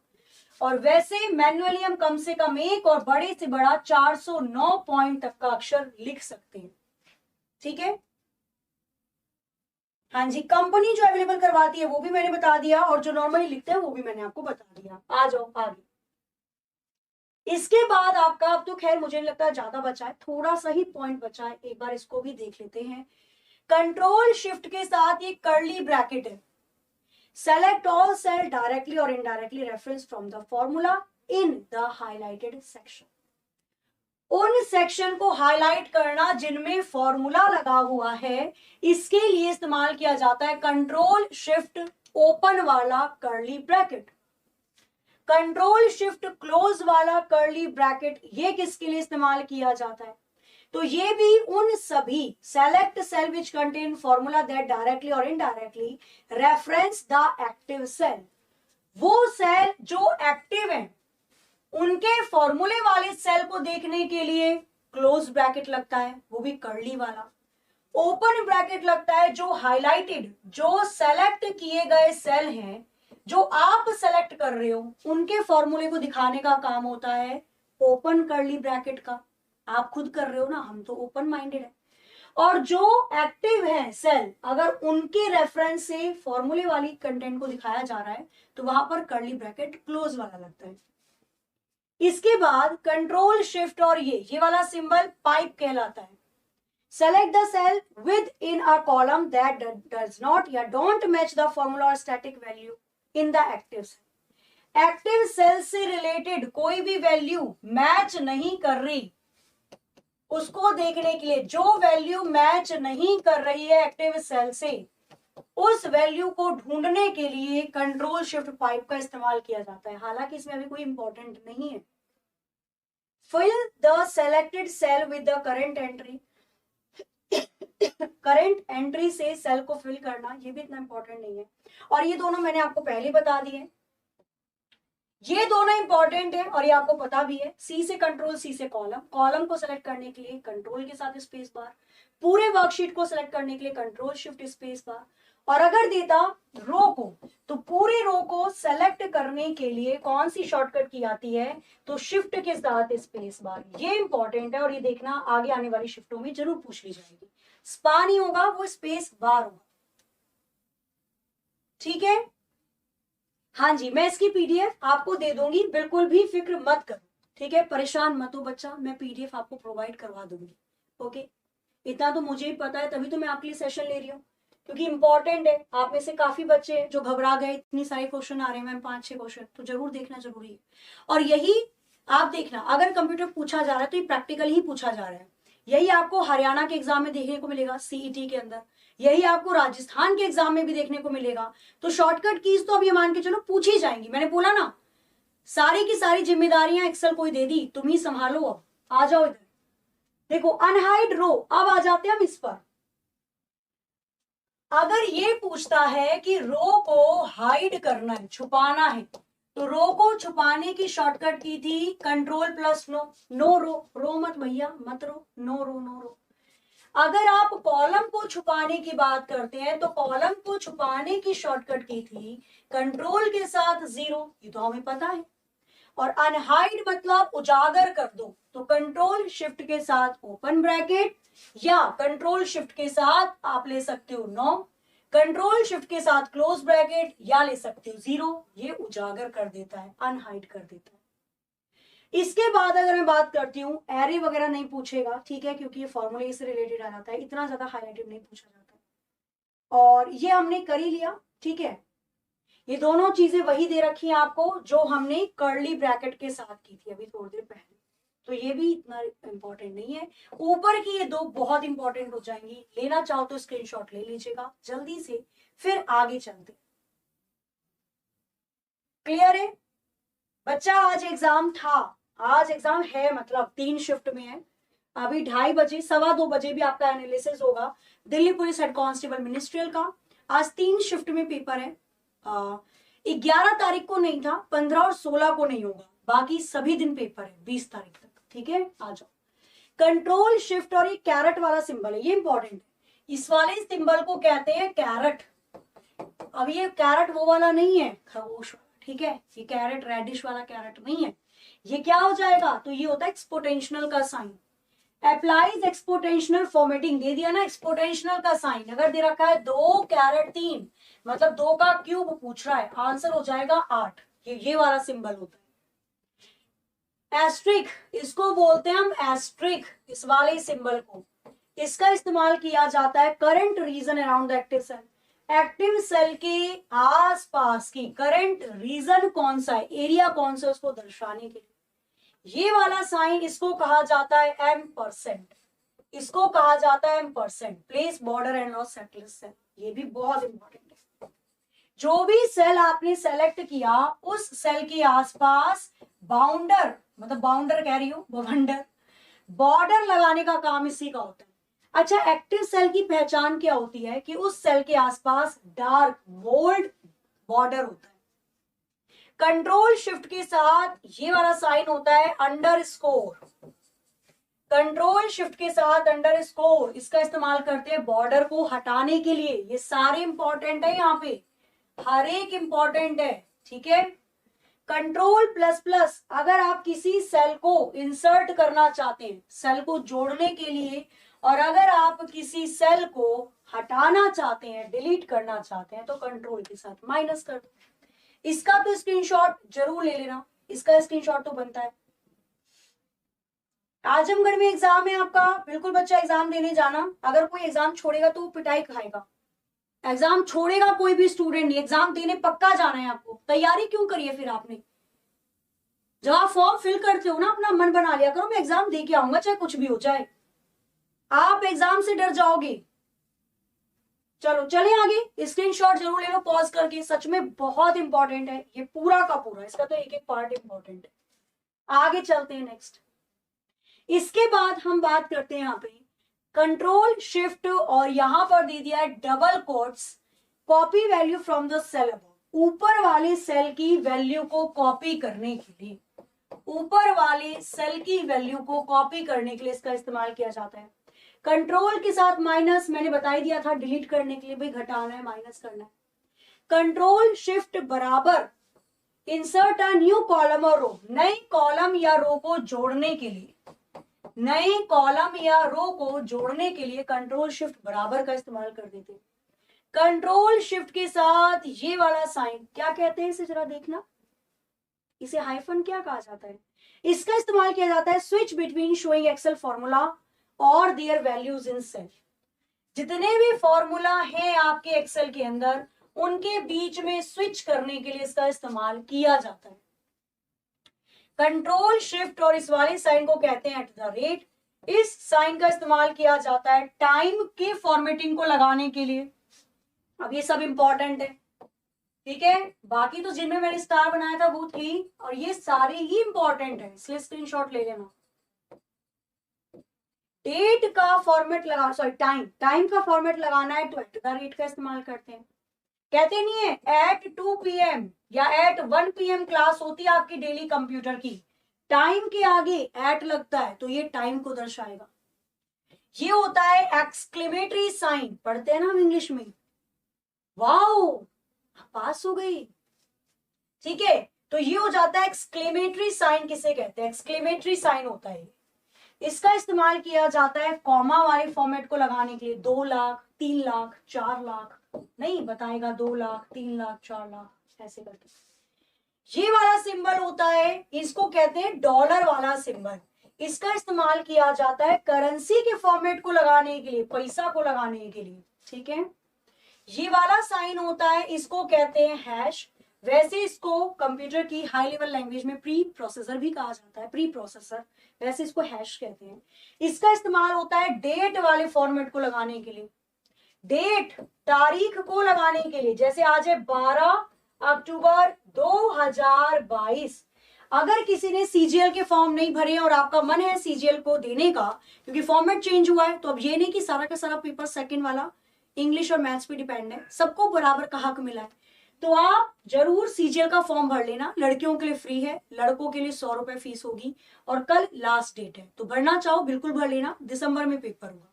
और वैसे मैन्युअली हम कम से कम 1 और बड़े से बड़ा 409 पॉइंट तक का अक्षर लिख सकते हैं। ठीक है, हाँ जी, कंपनी जो अवेलेबल करवाती है वो भी मैंने बता दिया, और जो नॉर्मली लिखते हैं वो भी मैंने आपको बता दिया। आ जाओ आगे। इसके बाद आपका, अब तो खैर मुझे नहीं लगता ज्यादा बचा है, थोड़ा सा ही पॉइंट बचा है, एक बार इसको भी देख लेते हैं। कंट्रोल शिफ्ट के साथ ये कर्ली ब्रैकेट है। सेलेक्ट ऑल सेल डायरेक्टली और indirectly reference from the formula in the highlighted section, उन सेक्शन को हाईलाइट करना जिनमें फॉर्मूला लगा हुआ है, इसके लिए इस्तेमाल किया जाता है कंट्रोल शिफ्ट ओपन वाला curly bracket. Control shift close वाला कर्ली ब्रैकेट ये किसके लिए इस्तेमाल किया जाता है, तो ये भी उन सभी select cell which contain formula that directly और indirectly reference the active cell, वो सेल जो एक्टिव है उनके फॉर्मूले वाले सेल को देखने के लिए क्लोज ब्रैकेट लगता है, वो भी कर्ली वाला। ओपन ब्रैकेट लगता है जो हाईलाइटेड, जो सेलेक्ट किए गए सेल हैं, जो आप सेलेक्ट कर रहे हो, उनके फॉर्मूले को दिखाने का काम होता है ओपन कर्ली ब्रैकेट का। आप खुद कर रहे हो ना, हम तो ओपन माइंडेड है। और जो एक्टिव है सेल, अगर उनके रेफरेंस से फॉर्मूले वाली कंटेंट को दिखाया जा रहा है तो वहां पर कर्ली ब्रैकेट क्लोज वाला लगता है। इसके बाद कंट्रोल शिफ्ट और ये वाला सिंबल पाइप कहलाता है। Select the cell within a column that does not या डोंट मैच द फॉर्मूला और static value in the active cell. Active cell से रिलेटेड कोई भी वैल्यू मैच नहीं कर रही, उसको देखने के लिए, जो वैल्यू मैच नहीं कर रही है एक्टिव सेल से, उस वैल्यू को ढूंढने के लिए कंट्रोल शिफ्ट पाइप का इस्तेमाल किया जाता है। हालांकि इसमें अभी कोई इंपॉर्टेंट नहीं है। Fill the selected cell with the current entry, current entry से सेल को फिल करना, ये भी इतना इंपॉर्टेंट नहीं है, और ये दोनों मैंने आपको पहले बता दिए, ये दोनों इंपॉर्टेंट है और ये आपको पता भी है। सी से कंट्रोल, सी से कॉलम, कॉलम को सेलेक्ट करने के लिए कंट्रोल के साथ स्पेस बार, पूरे वर्कशीट को सेलेक्ट करने के लिए कंट्रोल शिफ्ट स्पेस बार, और अगर देता रो को तो पूरे रो को सेलेक्ट करने के लिए कौन सी शॉर्टकट की आती है, तो शिफ्ट के साथ स्पेस बार। ये इंपॉर्टेंट है और ये देखना आगे आने वाली शिफ्टों में जरूर पूछ ली जाएगी। स्पा नहीं होगा, वो स्पेस बार होगा। ठीक है, हाँ जी, मैं इसकी पीडीएफ आपको दे दूंगी, बिल्कुल भी फिक्र मत करो। ठीक है, परेशान मत हो बच्चा, मैं पीडीएफ आपको प्रोवाइड करवा दूंगी। ओके, इतना तो मुझे ही पता है, तभी तो मैं आपके लिए सेशन ले रही हूँ, क्योंकि इंपॉर्टेंट है। आप में से काफी बच्चे जो घबरा गए, इतनी सारे क्वेश्चन आ रहे हैं मैम, 5-6 क्वेश्चन, तो जरूर देखना जरूरी है। और यही आप देखना, अगर कंप्यूटर पूछा जा रहा है तो ये प्रैक्टिकल ही पूछा जा रहा है। यही आपको हरियाणा के एग्जाम में देखने को मिलेगा, सीईटी के अंदर, यही आपको राजस्थान के एग्जाम में भी देखने को मिलेगा। तो शॉर्टकट कीज तो अभी मान के चलो पूछी जाएंगी। मैंने बोला ना, सारी की सारी जिम्मेदारियां एक्सेल को ही दे दी, तुम ही संभालो, अब आ जाओ इधर। देखो अनहाइड रो, अब आ जाते हैं हम इस पर। अगर ये पूछता है कि रो को हाइड करना है, छुपाना है, तो रो को छुपाने की शॉर्टकट की थी कंट्रोल प्लस नो। नो रो, रो मत भैया, मत रो, नो रो, नो रो। अगर आप कॉलम को छुपाने की बात करते हैं तो कॉलम को छुपाने की शॉर्टकट की थी कंट्रोल के साथ 0, ये तो हमें पता है। और अनहाइड मतलब उजागर कर दो, तो कंट्रोल शिफ्ट के साथ ओपन ब्रैकेट, या कंट्रोल शिफ्ट के साथ आप ले सकते हो 9, कंट्रोल शिफ्ट के साथ क्लोज ब्रैकेट, या ले सकते हो 0। ये उजागर कर देता है, अनहाइड कर देता है। इसके बाद अगर मैं बात करती हूँ, एरे वगैरह नहीं पूछेगा, ठीक है, क्योंकि ये फॉर्मूले से रिलेटेड आ जाता है, इतना ज्यादा हाईलाइटेड नहीं पूछा जाता है। और ये हमने कर ही लिया, ठीक है। ये दोनों चीजें वही दे रखी हैं आपको जो हमने कर्ली ब्रैकेट के साथ की थी अभी थोड़ी देर पहले, तो ये भी इतना इंपॉर्टेंट नहीं है। ऊपर की ये दो बहुत इंपॉर्टेंट हो जाएंगी, लेना चाहो तो स्क्रीनशॉट ले लीजिएगा जल्दी से, फिर आगे चलते। क्लियर है बच्चा? आज एग्जाम था, आज एग्जाम है, मतलब 3 शिफ्ट में है। अभी 2:30 बजे, 2:15 बजे भी आपका एनालिसिस होगा Delhi police head constable ministerial का। आज 3 शिफ्ट में पेपर है। 11 तारीख को नहीं था, 15 और 16 को नहीं होगा, बाकी सभी दिन पेपर है 20 तारीख तक, ठीक है। आ जाओ। कंट्रोल शिफ्ट और ये कैरेट वाला सिंबल है, ये इंपॉर्टेंट है। इस वाले सिंबल को कहते हैं कैरेट। अब ये कैरेट वो वाला नहीं है खरगोश वाला, ठीक है, ये कैरेट रेडिश वाला कैरेट नहीं है। ये क्या हो जाएगा, तो ये होता है एक्सपोटेंशियल का साइन। अप्लाइज एक्सपोटेंशियल फॉर्मेटिंग, दे दिया ना एक्सपोटेंशियल का साइन। अगर दे रखा है 2 कैरेट 3, मतलब 2 का क्यूब पूछ रहा है, आंसर हो जाएगा 8। ये वाला सिंबल होता है। एस्ट्रिक, इसको बोलते हैं हम एस्ट्रिक, इस वाले सिंबल को। इसका इस्तेमाल किया जाता है current region around the active cell. Active cell के आसपास की करंट रीजन कौन सा है, एरिया कौन सा, उसको दर्शाने के लिए। ये वाला साइन, इसको कहा जाता है M%, इसको कहा जाता है M%, place border and not सेटलेस सेल। ये भी बहुत इंपॉर्टेंट है। जो भी सेल आपने सेलेक्ट किया उस सेल के आसपास बाउंडर, मतलब बाउंडर कह रही हूं, बवंडर, बॉर्डर लगाने का काम इसी का होता है। अच्छा, एक्टिव सेल की पहचान क्या होती है कि उस सेल के आसपास डार्क बोल्ड बॉर्डर होता है। कंट्रोल शिफ्ट के साथ ये वाला साइन होता है अंडरस्कोर। कंट्रोल शिफ्ट के साथ अंडरस्कोर, इसका इस्तेमाल करते हैं बॉर्डर को हटाने के लिए। ये सारे इंपॉर्टेंट है, यहाँ पे हर एक इंपॉर्टेंट है, ठीक है। कंट्रोल प्लस प्लस, अगर आप किसी सेल को इंसर्ट करना चाहते हैं, सेल को जोड़ने के लिए, और अगर आप किसी सेल को हटाना चाहते हैं, डिलीट करना चाहते हैं, तो कंट्रोल के साथ माइनस कर दो। इसका तो स्क्रीनशॉट जरूर ले लेना, इसका स्क्रीनशॉट तो बनता है। आजमगढ़ में एग्जाम है आपका, बिल्कुल बच्चा एग्जाम देने जाना। अगर कोई एग्जाम छोड़ेगा तो वो पिटाई खाएगा। एग्जाम छोड़ेगा कोई भी स्टूडेंट नहीं, एग्जाम देने पक्का जाना है आपको। तैयारी क्यों करिए फिर आपने? जब आप फॉर्म फिल करते हो ना, अपना मन बना लिया करो, मैं एग्जाम दे के आऊंगा चाहे कुछ भी हो जाए। आप एग्जाम से डर जाओगे। चलो चले आगे, स्क्रीनशॉट जरूर ले लो पॉज करके, सच में बहुत इंपॉर्टेंट है ये पूरा का पूरा, इसका तो एक एक पार्ट इंपॉर्टेंट है। आगे चलते हैं नेक्स्ट। इसके बाद हम बात करते हैं यहाँ पे कंट्रोल शिफ्ट, और यहां पर दे दिया है double quotes, copy value from the cell above. ऊपर वाले सेल की वैल्यू को कॉपी करने के लिए, ऊपर वाले सेल की वैल्यू को कॉपी करने के लिए इसका इस्तेमाल किया जाता है। कंट्रोल के साथ माइनस, मैंने बता ही दिया था, डिलीट करने के लिए भाई घटाना है, माइनस करना है। कंट्रोल शिफ्ट बराबर इंसर्ट अ न्यू कॉलम और रो, नए कॉलम या रो को जोड़ने के लिए, नए कॉलम या रो को जोड़ने के लिए कंट्रोल शिफ्ट बराबर का इस्तेमाल कर देते हैं। कंट्रोल शिफ्ट के साथ ये वाला साइन क्या कहते हैं, इसे जरा देखना, इसे हाइफन क्या कहा जाता है। इसका इस्तेमाल किया जाता है switch between showing Excel formula और देयर वैल्यूज इन सेल। जितने भी फॉर्मूला हैं आपके एक्सेल के अंदर, उनके बीच में स्विच करने के लिए इसका इस्तेमाल किया जाता है। कंट्रोल शिफ्ट और इस वाले साइन को कहते हैं @। इस साइन का इस्तेमाल किया जाता है टाइम के फॉर्मेटिंग को लगाने के लिए। अब ये सब इंपॉर्टेंट है, ठीक है, बाकी तो जिनमें मैंने स्टार बनाया था वो थी, और ये सारे ही इंपॉर्टेंट है, इसलिए स्क्रीनशॉट ले लेना। डेट का फॉर्मेट लगा, सॉरी टाइम का फॉर्मेट लगाना है तो एट द रेट का इस्तेमाल करते हैं। कहते नहीं है एट 2 PM या एट 1 PM क्लास होती है आपकी डेली कंप्यूटर की, टाइम के आगे एट लगता है तो ये टाइम को दर्शाएगा। ये होता है एक्सक्लेमेटरी साइन, पढ़ते हैं ना हम इंग्लिश में। वाओ, पास हो गई। ठीक है, तो ये हो जाता है एक्सक्लेमेटरी साइन। किसे कहते हैं? एक्सक्लेमेटरी साइन होता है। इसका इस्तेमाल किया जाता है कॉमा वाले फॉर्मेट को लगाने के लिए। 2 लाख, 3 लाख, 4 लाख नहीं बताएगा, 2 लाख, 3 लाख, 4 लाख ऐसे करके। ये वाला सिंबल होता है, इसको कहते हैं डॉलर वाला सिंबल। इसका इस्तेमाल किया जाता है करेंसी के फॉर्मेट को लगाने के लिए, पैसा को लगाने के लिए। ठीक है, ये वाला साइन होता है, इसको कहते हैं हैश। वैसे इसको कंप्यूटर की हाई लेवल लैंग्वेज में प्री प्रोसेसर भी कहा जाता है, प्री प्रोसेसर, वैसे इसको हैश कहते हैं। इसका इस्तेमाल होता है डेट वाले फॉर्मेट को लगाने के लिए, डेट तारीख को लगाने के लिए। जैसे आज है 12 अक्टूबर 2022। अगर किसी ने सीजीएल के फॉर्म नहीं भरे और आपका मन है सीजीएल को देने का, क्योंकि फॉर्मेट चेंज हुआ है, तो अब ये नहीं कि सारा का सारा पेपर सेकंड वाला इंग्लिश और मैथ्स पे डिपेंड है, सबको बराबर का हक मिला है, तो आप जरूर सीजीएल का फॉर्म भर लेना। लड़कियों के लिए फ्री है, लड़कों के लिए 100 रुपए फीस होगी, और कल लास्ट डेट है, तो भरना चाहो बिल्कुल भर लेना। दिसंबर में पेपर होगा।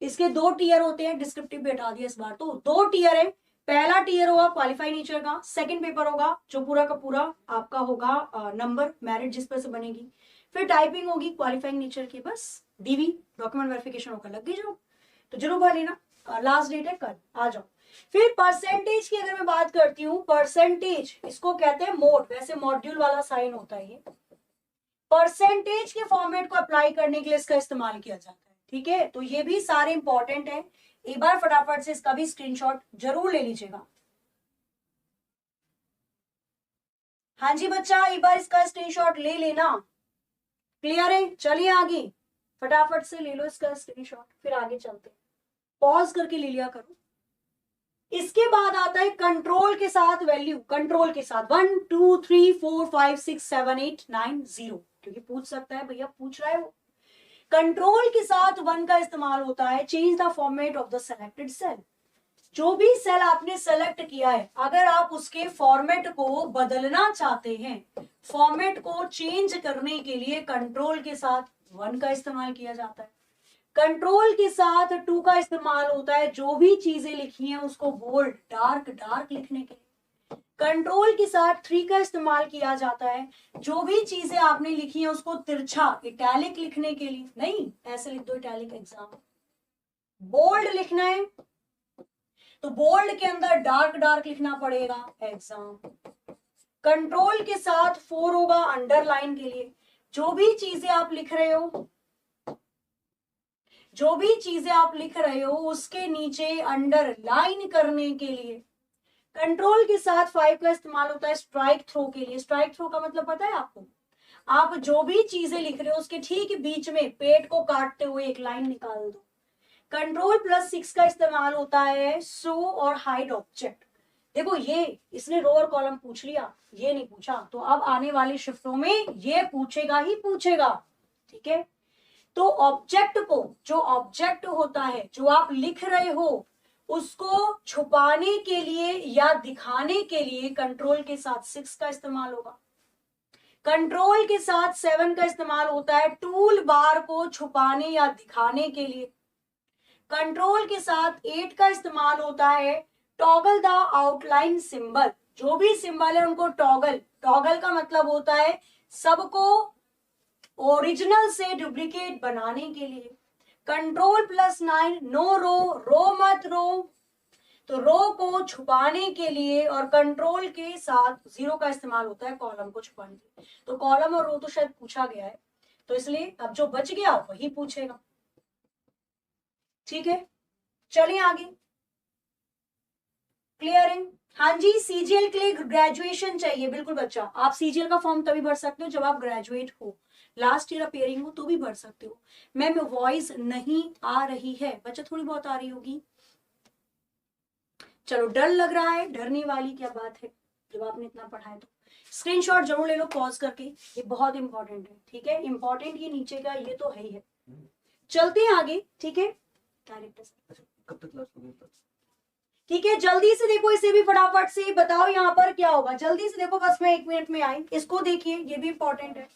इसके 2 टीयर होते हैं, डिस्क्रिप्टिव भी हटा दिया इस बार, तो 2 टीयर है। पहला टीयर होगा क्वालिफाई नेचर का, सेकंड पेपर होगा जो पूरा का पूरा आपका होगा नंबर मेरिट जिस पर से बनेगी, फिर टाइपिंग होगी क्वालिफाइंग नेचर की, बस डीवी डॉक्यूमेंट वेरिफिकेशन होकर लग गई जाओ। तो जरूर भर लेना, लास्ट डेट है कल, आ जाओ। फिर परसेंटेज की अगर मैं बात करती हूँ, परसेंटेज इसको कहते हैं मोड, वैसे मॉड्यूल वाला साइन होता है ये। परसेंटेज के फॉर्मेट को अप्लाई करने के लिए इसका इस्तेमाल किया जाता है। ठीक है, तो ये भी सारे इंपॉर्टेंट है, एक बार फटाफट से इसका भी स्क्रीनशॉट जरूर ले लीजिएगा। हाँ जी बच्चा, एक बार इसका स्क्रीनशॉट ले लेना। क्लियर है? चलिए आगे, फटाफट से ले लो इसका स्क्रीनशॉट, फिर आगे चलते। पॉज करके ले लिया करो। इसके बाद आता है कंट्रोल के साथ वैल्यू, कंट्रोल के साथ 1 2 3 4 5 6 7 8 9 0, क्योंकि पूछ सकता है भैया, पूछ रहा है वो। कंट्रोल के साथ 1 का इस्तेमाल होता है change the format of the selected cell. जो भी सेल आपने सेलेक्ट किया है, अगर आप उसके फॉर्मेट को बदलना चाहते हैं, फॉर्मेट को चेंज करने के लिए कंट्रोल के साथ 1 का इस्तेमाल किया जाता है। कंट्रोल के साथ 2 का इस्तेमाल होता है जो भी चीजें लिखी हैं उसको बोल्ड डार्क डार्क लिखने के लिए। कंट्रोल के साथ 3 का इस्तेमाल किया जाता है जो भी चीजें आपने लिखी हैं उसको तिरछा इटैलिक लिखने के लिए। नहीं ऐसे लिख दो इटैलिक, एग्जाम बोल्ड लिखना है तो बोल्ड के अंदर डार्क डार्क लिखना पड़ेगा, एग्जाम। कंट्रोल के साथ 4 होगा अंडरलाइन के लिए, जो भी चीजें आप लिख रहे हो, जो भी चीजें आप लिख रहे हो उसके नीचे अंडरलाइन करने के लिए। कंट्रोल के साथ 5 का इस्तेमाल होता है स्ट्राइक थ्रो के लिए। स्ट्राइक थ्रो का मतलब पता है आपको? आप जो भी चीजें लिख रहे हो उसके ठीक बीच में पेट को काटते हुए एक लाइन निकाल दो। कंट्रोल प्लस 6 का इस्तेमाल होता है शो और हाइड ऑब्जेक्ट। देखो ये इसने रो और कॉलम पूछ लिया, ये नहीं पूछा, तो अब आने वाली शिफ्टों में ये पूछेगा ही पूछेगा। ठीक है, तो ऑब्जेक्ट को, जो ऑब्जेक्ट होता है जो आप लिख रहे हो उसको छुपाने के लिए या दिखाने के लिए कंट्रोल के साथ 6 का इस्तेमाल होगा। कंट्रोल के साथ 7 का इस्तेमाल होता है टूल बार को छुपाने या दिखाने के लिए। कंट्रोल के साथ 8 का इस्तेमाल होता है टॉगल द आउटलाइन सिंबल। जो भी सिंबल है उनको टॉगल, टॉगल का मतलब होता है सबको ओरिजिनल से डुप्लीकेट बनाने के लिए। कंट्रोल प्लस 9 नो रो, रो मत रो, तो रो को छुपाने के लिए। और कंट्रोल के साथ 0 का इस्तेमाल होता है कॉलम को छुपाने के लिए। तो कॉलम और रो तो शायद पूछा गया है, तो इसलिए अब जो बच गया वही पूछेगा। ठीक है, चलिए आगे। क्लियर है? हाँ जी, सीजीएल के लिए ग्रेजुएशन चाहिए। बिल्कुल बच्चा, आप सीजीएल का फॉर्म तभी भर सकते हो जब आप ग्रेजुएट हो, लास्ट ईयर अपेयरिंग हो तो भी भर सकते हो। मैम वॉइस नहीं आ रही है, बच्चा थोड़ी बहुत आ रही होगी, चलो डर लग रहा है, डरने वाली क्या बात है, जब आपने इतना पढ़ा है तो स्क्रीनशॉट जरूर ले लो पॉज करके, ये बहुत इंपॉर्टेंट है, ठीक है। इंपॉर्टेंट ये नीचे का ये तो है ही है। चलते हैं आगे, ठीक है। कब तक ठीक है, जल्दी से देखो इसे भी फटाफट से बताओ यहाँ पर क्या होगा, जल्दी से देखो, बस मैं 1 मिनट में आई, इसको देखिए, ये भी इंपॉर्टेंट है।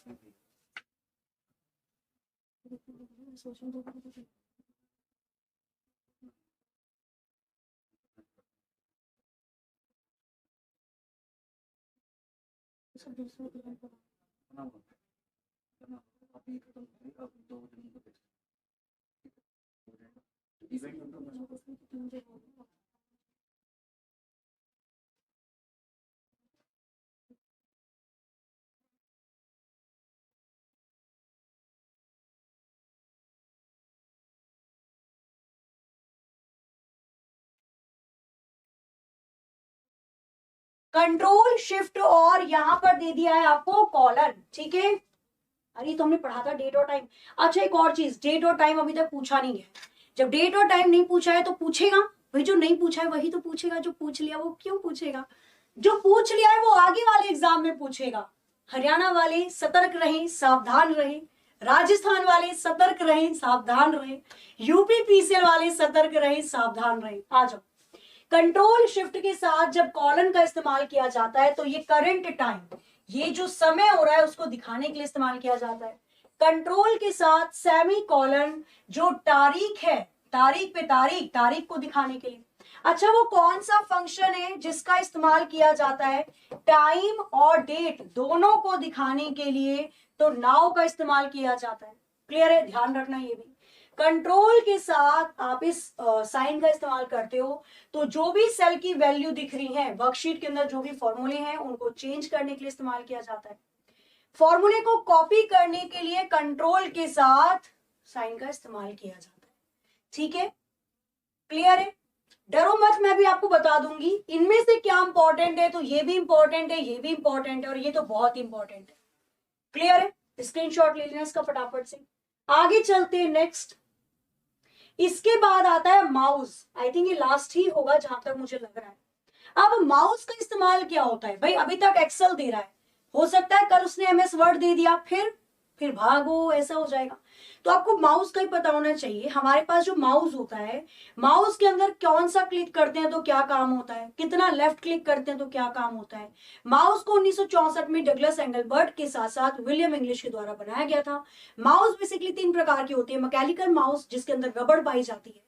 कंट्रोल शिफ्ट और यहाँ पर दे दिया है आपको कॉलन, ठीक है। अरे तो हमने पढ़ा था डेट और टाइम। अच्छा एक और चीज, डेट और टाइम अभी तक पूछा नहीं है। जब डेट और टाइम नहीं पूछा है तो पूछेगा भाई, जो नहीं पूछा है वही तो पूछेगा, जो पूछ लिया वो क्यों पूछेगा, जो पूछ लिया है वो आगे वाले एग्जाम में पूछेगा। हरियाणा वाले सतर्क रहें, सावधान रहें, राजस्थान वाले सतर्क रहें, सावधान रहें, यूपी पीसीएल वाले सतर्क रहें, सावधान रहें। आ जाओ, कंट्रोल शिफ्ट के साथ जब कॉलन का इस्तेमाल किया जाता है तो ये करंट टाइम, ये जो समय हो रहा है उसको दिखाने के लिए इस्तेमाल किया जाता है। कंट्रोल के साथ सेमी कॉलन, जो तारीख है, तारीख पे तारीख, तारीख को दिखाने के लिए। अच्छा वो कौन सा फंक्शन है जिसका इस्तेमाल किया जाता है टाइम और डेट दोनों को दिखाने के लिए, तो नाउ का इस्तेमाल किया जाता है। क्लियर है, ध्यान रखना ये भी। कंट्रोल के साथ आप इस साइन का इस्तेमाल करते हो तो जो भी सेल की वैल्यू दिख रही है वर्कशीट के अंदर, जो भी फॉर्मूले हैं उनको चेंज करने के लिए इस्तेमाल किया जाता है। फॉर्मूले को कॉपी करने के लिए कंट्रोल के साथ साइन का इस्तेमाल किया जाता है, ठीक है। क्लियर है, डरो मत, मैं भी आपको बता दूंगी इनमें से क्या इंपॉर्टेंट है, तो ये भी इंपॉर्टेंट है, ये भी इंपॉर्टेंट है और ये तो बहुत इंपॉर्टेंट है। क्लियर है, स्क्रीनशॉट ले लेना इसका फटाफट से। आगे चलते हैं नेक्स्ट। इसके बाद आता है माउस, आई थिंक ये लास्ट ही होगा जहां तक मुझे लग रहा है। अब माउस का इस्तेमाल क्या होता है भाई, अभी तक एक्सेल दे रहा है, हो सकता है कल उसने एमएस वर्ड दे दिया, फिर भागो, ऐसा हो जाएगा। तो आपको माउस का ही पता होना चाहिए। हमारे पास जो माउस होता है, माउस के अंदर कौन सा क्लिक करते हैं तो क्या काम होता है, कितना लेफ्ट क्लिक करते हैं तो क्या काम होता है। माउस को 1964 में डगलस एंगलबर्ट के साथ साथ विलियम इंग्लिश के द्वारा बनाया गया था। माउस बेसिकली 3 प्रकार की होती है। मैकेनिकल माउस जिसके अंदर रबड़ पाई जाती है,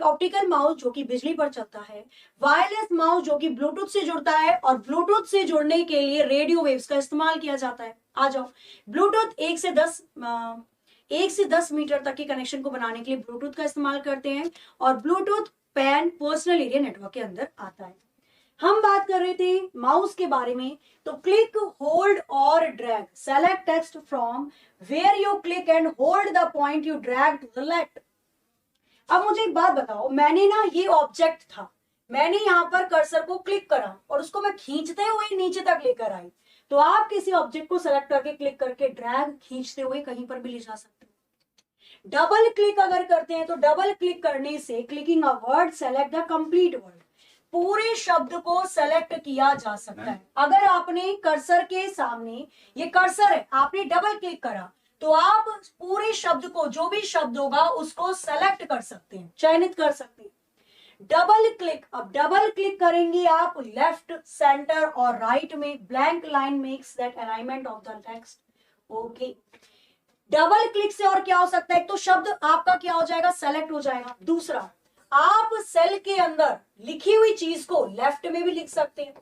ऑप्टिकल माउस जो कि बिजली पर चलता है, वायरलेस माउस जो कि ब्लूटूथ से जुड़ता है और ब्लूटूथ से जुड़ने के लिए रेडियो वेव्स का इस्तेमाल किया जाता है। आ जाओ, ब्लूटूथ 1 से 10 मीटर तक के कनेक्शन को बनाने के लिए ब्लूटूथ का इस्तेमाल करते हैं और Bluetooth pan personal area network के अंदर आता है। हम बात कर रहे थे माउस के बारे में, तो क्लिक, होल्ड और drag, select text from where you click and hold the point you drag to the left. अब मुझे एक बात बताओ, मैंने ना ये ऑब्जेक्ट था, मैंने यहाँ पर कर्सर को क्लिक करा और उसको मैं खींचते हुए नीचे तक लेकर आई, तो आप किसी ऑब्जेक्ट को सेलेक्ट करके क्लिक करके ड्रैग खींचते हुए कहीं पर भी ले जा सकते हो। डबल क्लिक अगर करते हैं तो डबल क्लिक करने से clicking a word select the complete word, पूरे शब्द को सेलेक्ट किया जा सकता है। अगर आपने कर्सर के सामने, ये कर्सर है, आपने डबल क्लिक करा तो आप पूरे शब्द को, जो भी शब्द होगा उसको सेलेक्ट कर सकते हैं, चयनित कर सकते हैं। डबल क्लिक, अब डबल क्लिक करेंगे आप लेफ्ट, सेंटर और राइट में, blank line makes that alignment of the text. Okay, double click से और क्या हो सकता है, एक तो शब्द आपका क्या हो जाएगा, सेलेक्ट हो जाएगा। दूसरा, आप सेल के अंदर लिखी हुई चीज को लेफ्ट में भी लिख सकते हैं,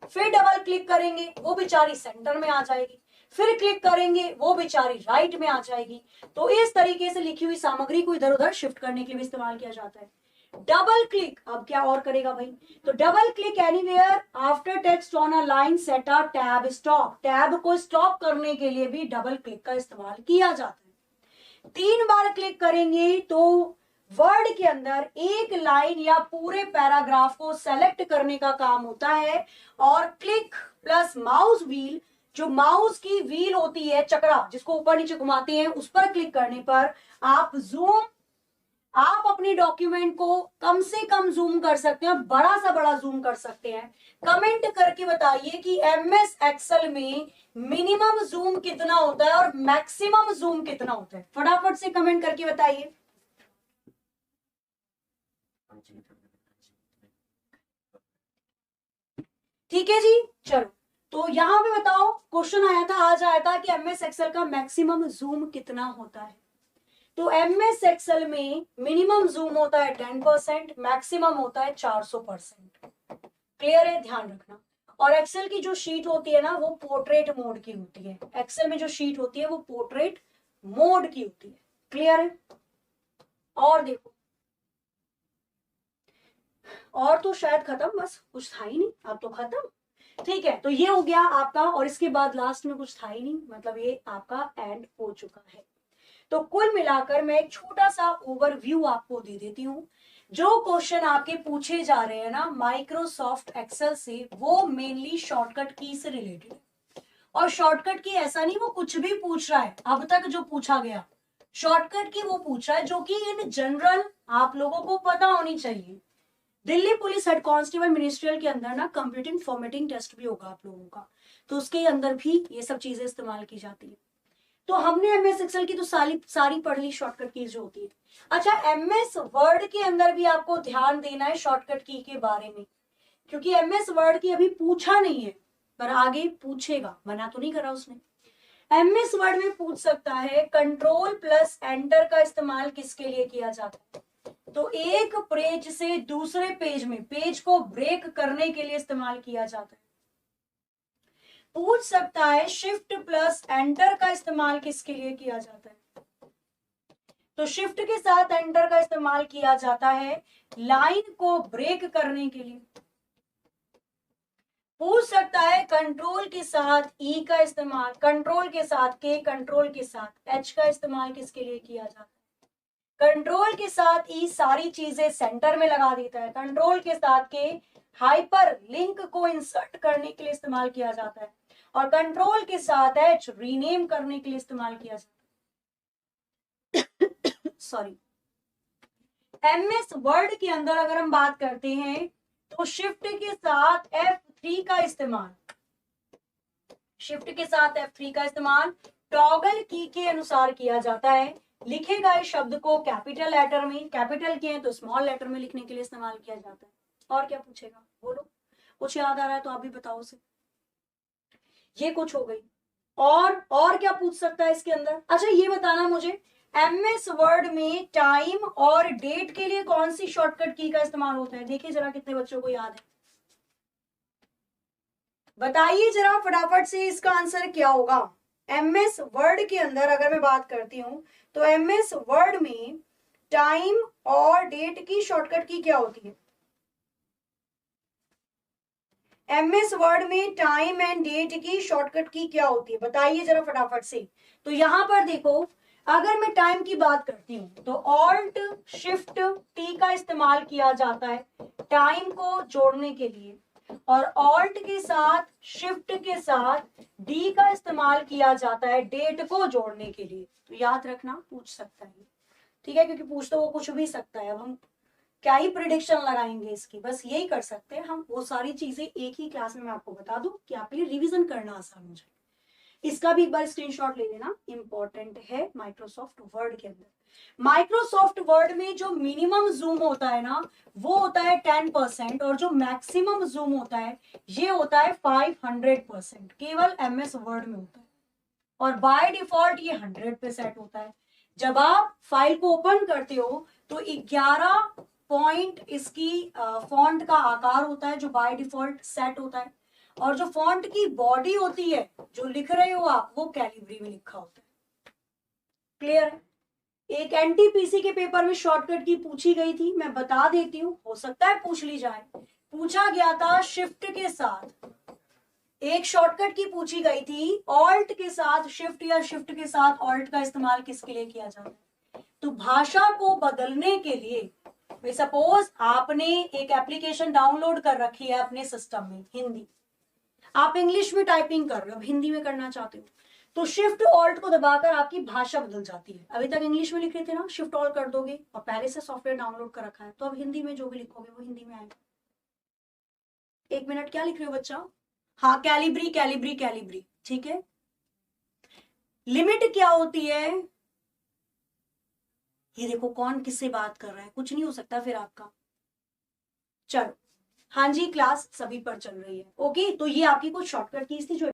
फिर डबल क्लिक करेंगे वो बेचारी सेंटर में आ जाएगी, फिर क्लिक करेंगे वो बेचारी राइट में आ जाएगी। तो इस तरीके से लिखी हुई सामग्री को इधर उधर शिफ्ट करने के लिए इस्तेमाल किया जाता है। डबल क्लिक, अब क्या और करेगा भाई, तो double click anywhere after text on a line set a tab stop, tab को स्टॉप करने के लिए भी डबल क्लिक का इस्तेमाल किया जाता है। 3 बार क्लिक करेंगे तो वर्ड के अंदर एक लाइन या पूरे पैराग्राफ को सेलेक्ट करने का काम होता है। और क्लिक प्लस माउस व्हील, जो माउस की व्हील होती है, चक्रा जिसको ऊपर नीचे घुमाते हैं, उस पर क्लिक करने पर आप जूम आप अपनी डॉक्यूमेंट को कम से कम जूम कर सकते हैं, बड़ा सा बड़ा जूम कर सकते हैं। कमेंट करके बताइए कि एमएस एक्सेल में मिनिमम जूम कितना होता है और मैक्सिमम जूम कितना होता है, फटाफट से कमेंट करके बताइए। ठीक है जी, चलो तो यहां पे बताओ, क्वेश्चन आया था, आज आया था कि एमएस एक्सेल का मैक्सिमम जूम कितना होता है। तो एमएस एक्सेल में मिनिमम जूम होता है 10%, मैक्सिमम होता है 400%। क्लियर है, ध्यान रखना। और एक्सेल की जो शीट होती है ना, वो पोर्ट्रेट मोड की होती है। एक्सेल में जो शीट होती है वो पोर्ट्रेट मोड की होती है। क्लियर है। और देखो, और तो शायद खत्म, बस कुछ था ही नहीं, अब तो खत्म। ठीक है, तो ये हो गया आपका, और इसके बाद लास्ट में कुछ था ही नहीं, मतलब ये आपका एंड हो चुका है। तो कुल मिलाकर मैं एक छोटा सा ओवरव्यू आपको दे देती हूँ। जो क्वेश्चन आपके पूछे जा रहे हैं ना माइक्रोसॉफ्ट एक्सेल से, वो मेनली शॉर्टकट की से रिलेटेड है। और शॉर्टकट की ऐसा नहीं वो कुछ भी पूछ रहा है, अब तक जो पूछा गया शॉर्टकट की वो पूछ रहा है जो कि इन जनरल आप लोगों को पता होनी चाहिए। Delhi police head constable ministerial के अंदर ना कंप्यूटिंग फॉर्मेटिंग टेस्ट भी होगा आप लोगों का, तो उसके अंदर भी ये सब चीजें इस्तेमाल की जाती है। तो हमने एमएस एक्सेल की तो सारी पढ़ ली शॉर्टकट कीज जो होती है। अच्छा, एमएस वर्ड के अंदर भी आपको ध्यान देना है शॉर्टकट की के बारे में, क्योंकि एमएस वर्ड की अभी पूछा नहीं है, पर आगे पूछेगा, मना तो नहीं करा उसने। एमएस वर्ड में पूछ सकता है कंट्रोल प्लस एंटर का इस्तेमाल किसके लिए किया जाता है। तो एक पेज से दूसरे पेज में पेज को ब्रेक करने के लिए इस्तेमाल किया जाता है। पूछ सकता है शिफ्ट प्लस एंटर का इस्तेमाल किसके लिए किया जाता है। तो शिफ्ट के साथ एंटर का इस्तेमाल किया जाता है लाइन को ब्रेक करने के लिए। पूछ सकता है कंट्रोल के साथ ई का इस्तेमाल, कंट्रोल के साथ के, कंट्रोल के साथ एच का इस्तेमाल किसके लिए किया जाता है। कंट्रोल के साथ ई सारी चीजें सेंटर में लगा देता है, कंट्रोल के साथ के हाइपर लिंक को इंसर्ट करने के लिए इस्तेमाल किया जाता है, और कंट्रोल के साथ एच रीनेम करने के लिए इस्तेमाल किया जाता है। सॉरी, एमएस वर्ड के अंदर अगर हम बात करते हैं तो शिफ्ट के साथ F3 का इस्तेमाल, शिफ्ट के साथ F3 का इस्तेमाल टॉगल की के अनुसार किया जाता है। लिखे गए शब्द को कैपिटल लेटर में, कैपिटल किए तो स्मॉल लेटर में लिखने के लिए इस्तेमाल किया जाता है। और क्या पूछेगा, बोलो, कुछ याद आ रहा है तो आप भी बताओ उसे। ये कुछ हो गई, और क्या पूछ सकता है इसके अंदर। अच्छा, ये बताना मुझे, एमएस वर्ड में टाइम और डेट के लिए कौन सी शॉर्टकट की का इस्तेमाल होता है। देखिए जरा कितने बच्चों को याद है, बताइए जरा फटाफट से, इसका आंसर क्या होगा। एमएस वर्ड के अंदर अगर मैं बात करती हूं तो एमएस वर्ड में टाइम और डेट की शॉर्टकट की क्या होती है। एमएस वर्ड में टाइम एंड डेट की शॉर्टकट की क्या होती है, बताइए जरा फटाफट से। तो यहां पर देखो, अगर मैं टाइम की बात करती हूं तो ऑल्ट शिफ्ट टी का इस्तेमाल किया जाता है टाइम को जोड़ने के लिए, और ऑल्ट के साथ शिफ्ट के साथ डी का इस्तेमाल किया जाता है डेट को जोड़ने के लिए। तो याद रखना, पूछ सकता है, ठीक है, क्योंकि पूछ तो वो कुछ भी सकता है। अब हम क्या ही प्रिडिक्शन लगाएंगे इसकी, बस यही कर सकते हैं हम। वो सारी चीजें एक ही क्लास में मैं आपको बता दूं कि आपके लिए रिवीजन करना आसान हो जाए। इसका भी एक बार स्क्रीनशॉट ले लेना, इंपॉर्टेंट है माइक्रोसॉफ्ट वर्ड के अंदर। माइक्रोसॉफ्ट वर्ड में जो मिनिमम जूम होता है ना, वो होता है 10%, और जो मैक्सिमम जूम होता है ये होता है 500%, केवल एमएस वर्ड में होता है। और बाय डिफॉल्ट ये 100 पे सेट होता है। जब आप फाइल को ओपन करते हो तो 11 पॉइंट इसकी फॉन्ट का आकार होता है जो बाय डिफॉल्ट सेट होता है, और जो फॉन्ट की बॉडी होती है जो लिख रहे हो आप, वो कैलिब्री में लिखा होता है। क्लियर है। एक एनटीपीसी के पेपर में शॉर्टकट की पूछी गई थी, मैं बता देती हूँ, हो सकता है पूछ ली जाए। पूछा गया था शिफ्ट के साथ, एक शॉर्टकट की पूछी गई थी ऑल्ट के साथ शिफ्ट या शिफ्ट के साथ ऑल्ट का इस्तेमाल किसके लिए किया जाता है। तो भाषा को बदलने के लिए, सपोज आपने एक एप्लीकेशन डाउनलोड कर रखी है अपने सिस्टम में हिंदी, आप इंग्लिश में टाइपिंग कर रहे हो, हिंदी में करना चाहते हो, तो शिफ्ट ऑल्ट को दबाकर आपकी भाषा बदल जाती है। अभी तक इंग्लिश में लिख रहे थे ना, शिफ्ट ऑल्ट कर दोगे और पहले से सॉफ्टवेयर डाउनलोड कर रखा है, तो अब हिंदी में जो भी लिखोगे वो हिंदी में आएगा। 1 मिनट, क्या लिख रहे हो बच्चा? हाँ, कैलिब्री कैलिब्री कैलिब्री, ठीक है। लिमिट क्या होती है? ये देखो कौन किससे बात कर रहा है, कुछ नहीं हो सकता फिर आपका। चलो, हाँ जी, क्लास सभी पर चल रही है। ओके, तो ये आपकी कुछ शॉर्टकट कीज थी जो